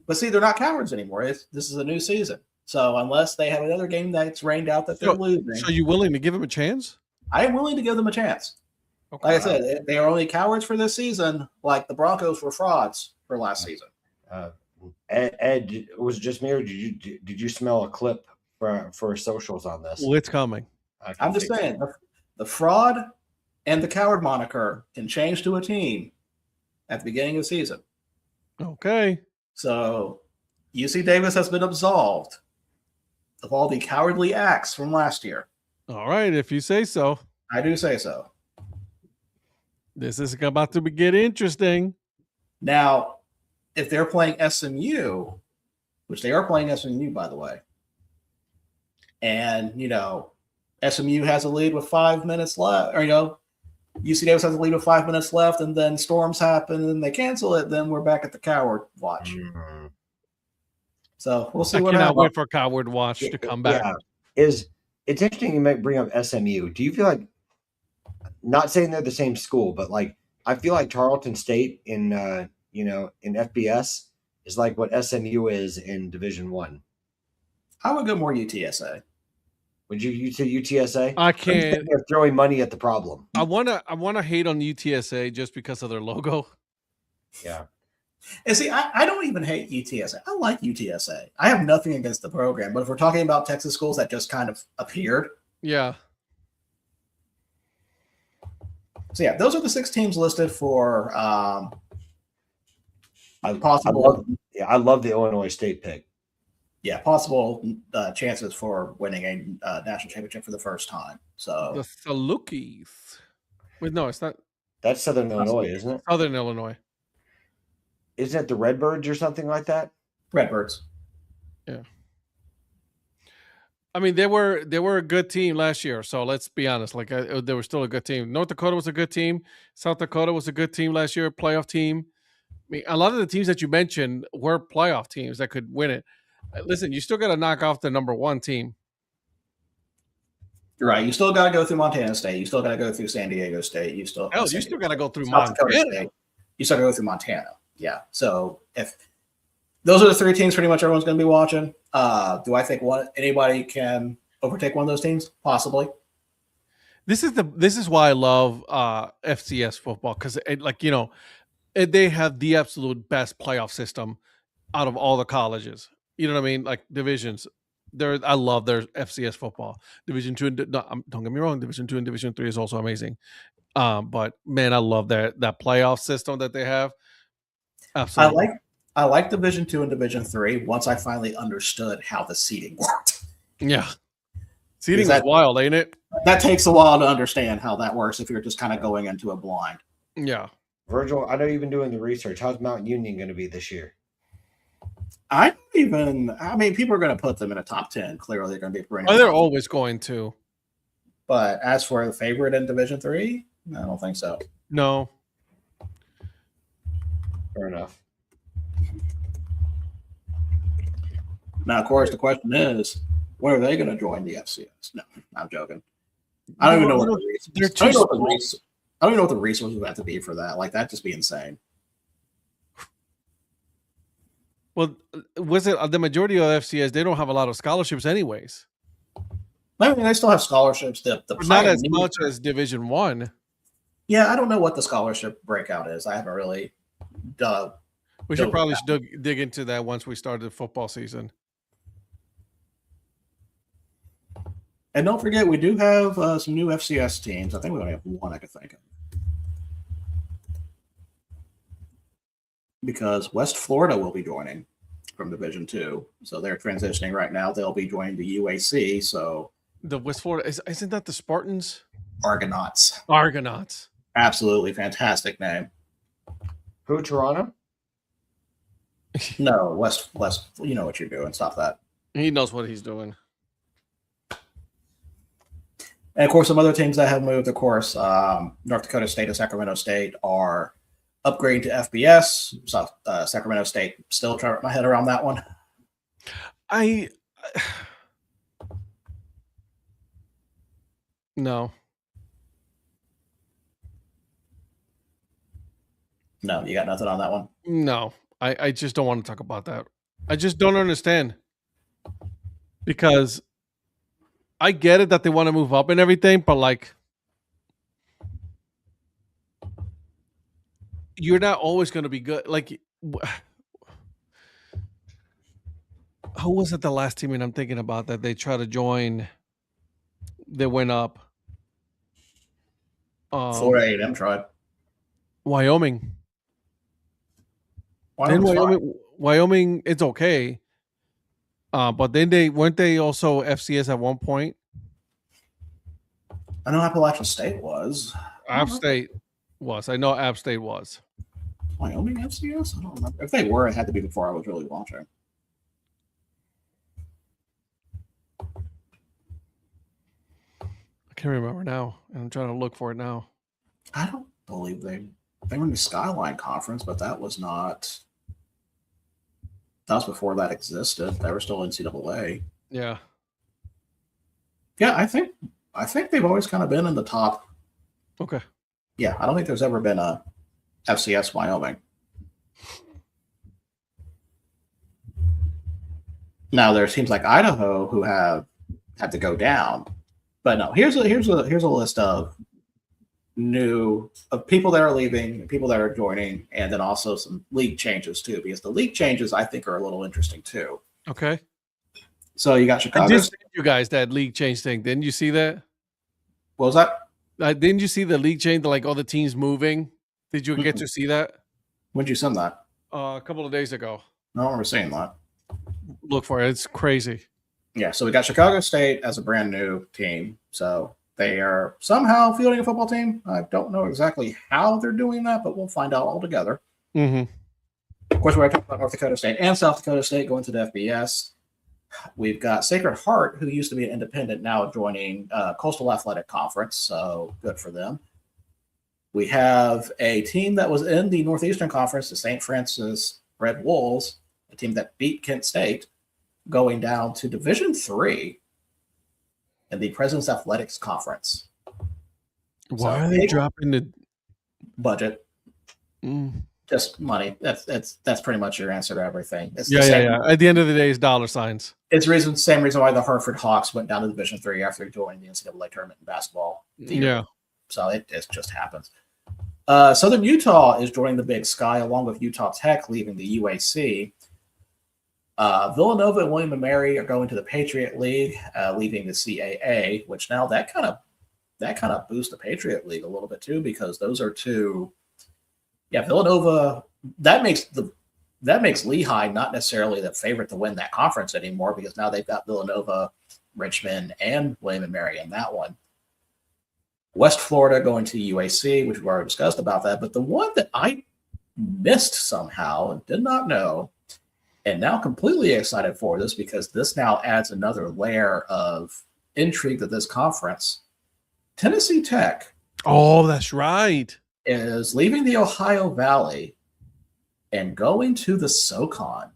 But see, they're not cowards anymore. This is a new season. So unless they have another game that's rained out that they're losing. So you willing to give them a chance? I am willing to give them a chance. Okay. Like I said, they are only cowards for this season, like the Broncos were frauds for last season. Ed, was it just me, or did you smell a clip for socials on this? Well, it's coming. I'm just saying, the fraud and the coward moniker can change to a team at the beginning of the season. Okay. So UC Davis has been absolved of all the cowardly acts from last year. All right, if you say so. I do say so. This is about to get interesting. Now, if they're playing SMU, which they are playing SMU, by the way, and, SMU has a lead with 5 minutes left, or, UC Davis has a lead with 5 minutes left, and then storms happen and they cancel it, then we're back at the coward watch. Mm-hmm. So we'll see I what cannot happens. wait for Coward Watch to come back. Yeah. It's interesting you might bring up SMU. Do you feel like, not saying they're the same school, but like I feel like Tarleton State in in FBS is like what SMU is in Division One? I would go more UTSA. Would you say UTSA? I can't. They're throwing money at the problem. I wanna hate on UTSA just because of their logo. Yeah. And see, I don't even hate UTSA. I like UTSA. I have nothing against the program, but if we're talking about Texas schools that just kind of appeared. Yeah. So yeah, those are the 6 teams listed for possible. I love the Illinois State pick. Yeah, possible chances for winning a national championship for the first time. So The Salukis. Wait, no, it's not That's Southern Illinois, isn't it? Southern Illinois. Isn't it the Redbirds or something like that? Redbirds. Yeah. I mean, they were a good team last year. So let's be honest. Like they were still a good team. North Dakota was a good team. South Dakota was a good team last year, playoff team. I mean, a lot of the teams that you mentioned were playoff teams that could win it. Listen, you still got to knock off the number 1 team. You're right. You still got to go through Montana State. You still got to go through San Diego State. You still got to go through South Dakota Montana. State. You still got to go through Montana. Yeah. So if those are the 3 teams, pretty much everyone's going to be watching. Do I think anybody can overtake one of those teams? Possibly. This is why I love FCS football, because they have the absolute best playoff system out of all the colleges. You know what I mean? Like divisions. I love their FCS football. Division 2 don't get me wrong. Division 2 and Division 3 is also amazing. But man, I love that playoff system that they have. Absolutely. I like Division 2 and Division 3 once I finally understood how the seeding worked. Yeah. Seeding is wild, ain't it? That takes a while to understand how that works if you're just kind of going into a blind. Yeah. Virgil, I know you've been doing the research. How's Mount Union going to be this year? People are going to put them in a top 10. Clearly, they're going to be bringing. They're always going to. But as for the favorite in Division 3, I don't think so. No. Fair enough. Now, of course, the question is, when are they going to join the FCS? No, I'm joking. I don't even know what the reasons. I don't even know what the resources would have to be for that. Like, that'd just be insane. Well, was it the majority of FCS? They don't have a lot of scholarships, anyways. I mean, they still have scholarships. The But not as Pioneers- much as Division One. Yeah, I don't know what the scholarship breakout is. I haven't really dug. We should Dove probably down. dig into that once we start the football season. And don't forget, we do have some new FCS teams. I think we only have one I could think of. Because West Florida will be joining from Division Two. So they're transitioning right now. They'll be joining the UAC. So The West Florida isn't that the Spartans? Argonauts. Argonauts. Absolutely fantastic name. Who, Toronto? No, West. You know what you're doing. Stop that. He knows what he's doing. And of course, some other teams that have moved, of course, North Dakota State and Sacramento State are upgrading to FBS. So Sacramento State still trying to wrap my head around that one. No. No, you got nothing on that one. No. I just don't want to talk about that. I just don't understand. Because I get it that they want to move up and everything, but like you're not always going to be good. Like who was it the last team and I'm thinking about that they try to join? They went up. Florida A&M tried. Wyoming. Wyoming, it's okay. But then they weren't they also FCS at one point? I know Appalachian State was. App State was. I know App State was. Wyoming FCS? I don't remember. If they were, it had to be before I was really watching. I can't remember now. And I'm trying to look for it now. I don't believe they were in the Skyline Conference, but that was not. That was before that existed. They were still NCAA. Yeah. Yeah, I think they've always kind of been in the top. Okay. Yeah, I don't think there's ever been a FCS Wyoming. Now there's teams like Idaho who have had to go down, but no. Here's a list of people that are leaving, people that are joining, and then also some league changes too. Because the league changes I think are a little interesting too. Okay. So you got Chicago. I just sent you guys that league change thing. Didn't you see that? What was that? Didn't you see the league change? Like all the teams moving. Did you get to see that? When'd you send that? A couple of days ago. I don't remember seeing that. Look for it. It's crazy. Yeah, so we got Chicago State as a brand new team. So they are somehow fielding a football team. I don't know exactly how they're doing that, but we'll find out all together. Mm-hmm. Of course, we're talking about North Dakota State and South Dakota State going to the FBS. We've got Sacred Heart, who used to be an independent, now joining Coastal Athletic Conference. So good for them. We have a team that was in the Northeastern Conference, the St. Francis Red Wolves, a team that beat Kent State, going down to Division III in the President's Athletics Conference. Why are they dropping the budget? Mm. Just money. That's pretty much your answer to everything. It's Yeah. At the end of the day, it's dollar signs. It's same reason why the Hartford Hawks went down to Division III after joining the NCAA tournament in basketball. Yeah. So it just happens. Southern Utah is joining the Big Sky along with Utah Tech leaving the UAC. Villanova and William & Mary are going to the Patriot League, leaving the CAA, which now that kind of boosts the Patriot League a little bit too, because those are two. Yeah, Villanova. That makes Lehigh not necessarily the favorite to win that conference anymore, because now they've got Villanova, Richmond, and William & Mary in that one. West Florida going to UAC, which we've already discussed about that. But the one that I missed somehow and did not know, and now completely excited for this because this now adds another layer of intrigue to this conference. Tennessee Tech. Oh, that's right. Is leaving the Ohio Valley and going to the SoCon.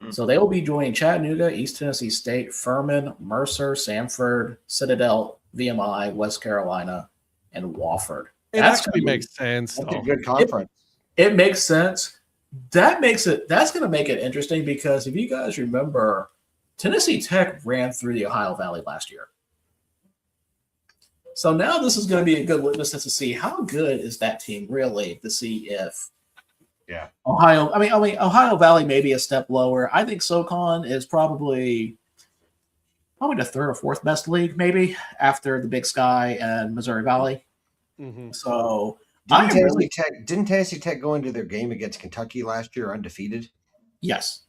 So they will be joining Chattanooga, East Tennessee State, Furman, Mercer, Samford, Citadel, VMI, West Carolina, and Wofford. It actually makes sense. That's a Though. good conference. It makes sense. That's going to make it interesting because if you guys remember Tennessee Tech ran through the Ohio Valley last year. So now this is going to be a good litmus test to see how good is that team really, to see if Ohio Valley may be a step lower. I think SoCon is probably the third or fourth best league, maybe, after the Big Sky and Missouri Valley. Mhm. So Didn't Tennessee Tech go into their game against Kentucky last year undefeated? yes.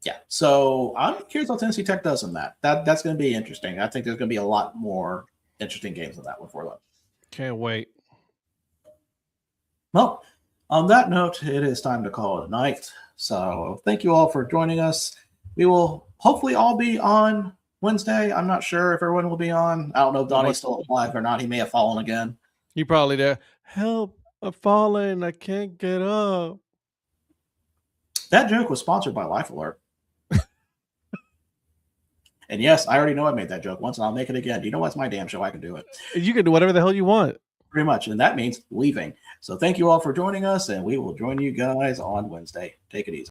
Yeah. So I'm curious how Tennessee Tech does in that. That's going to be interesting. I think there's going to be a lot more interesting games than that one for them. Can't wait. Well, on that note, it is time to call it a night. So thank you all for joining us. We will hopefully all be on Wednesday. I'm not sure if everyone will be on. I don't know if Donnie's still alive or not. He may have fallen again. You probably there. Help! I'm falling. I can't get up. That joke was sponsored by Life Alert. And yes, I already know I made that joke once, and I'll make it again. You know what's my damn show? I can do it. You can do whatever the hell you want. Pretty much. And that means leaving. So thank you all for joining us, and we will join you guys on Wednesday. Take it easy.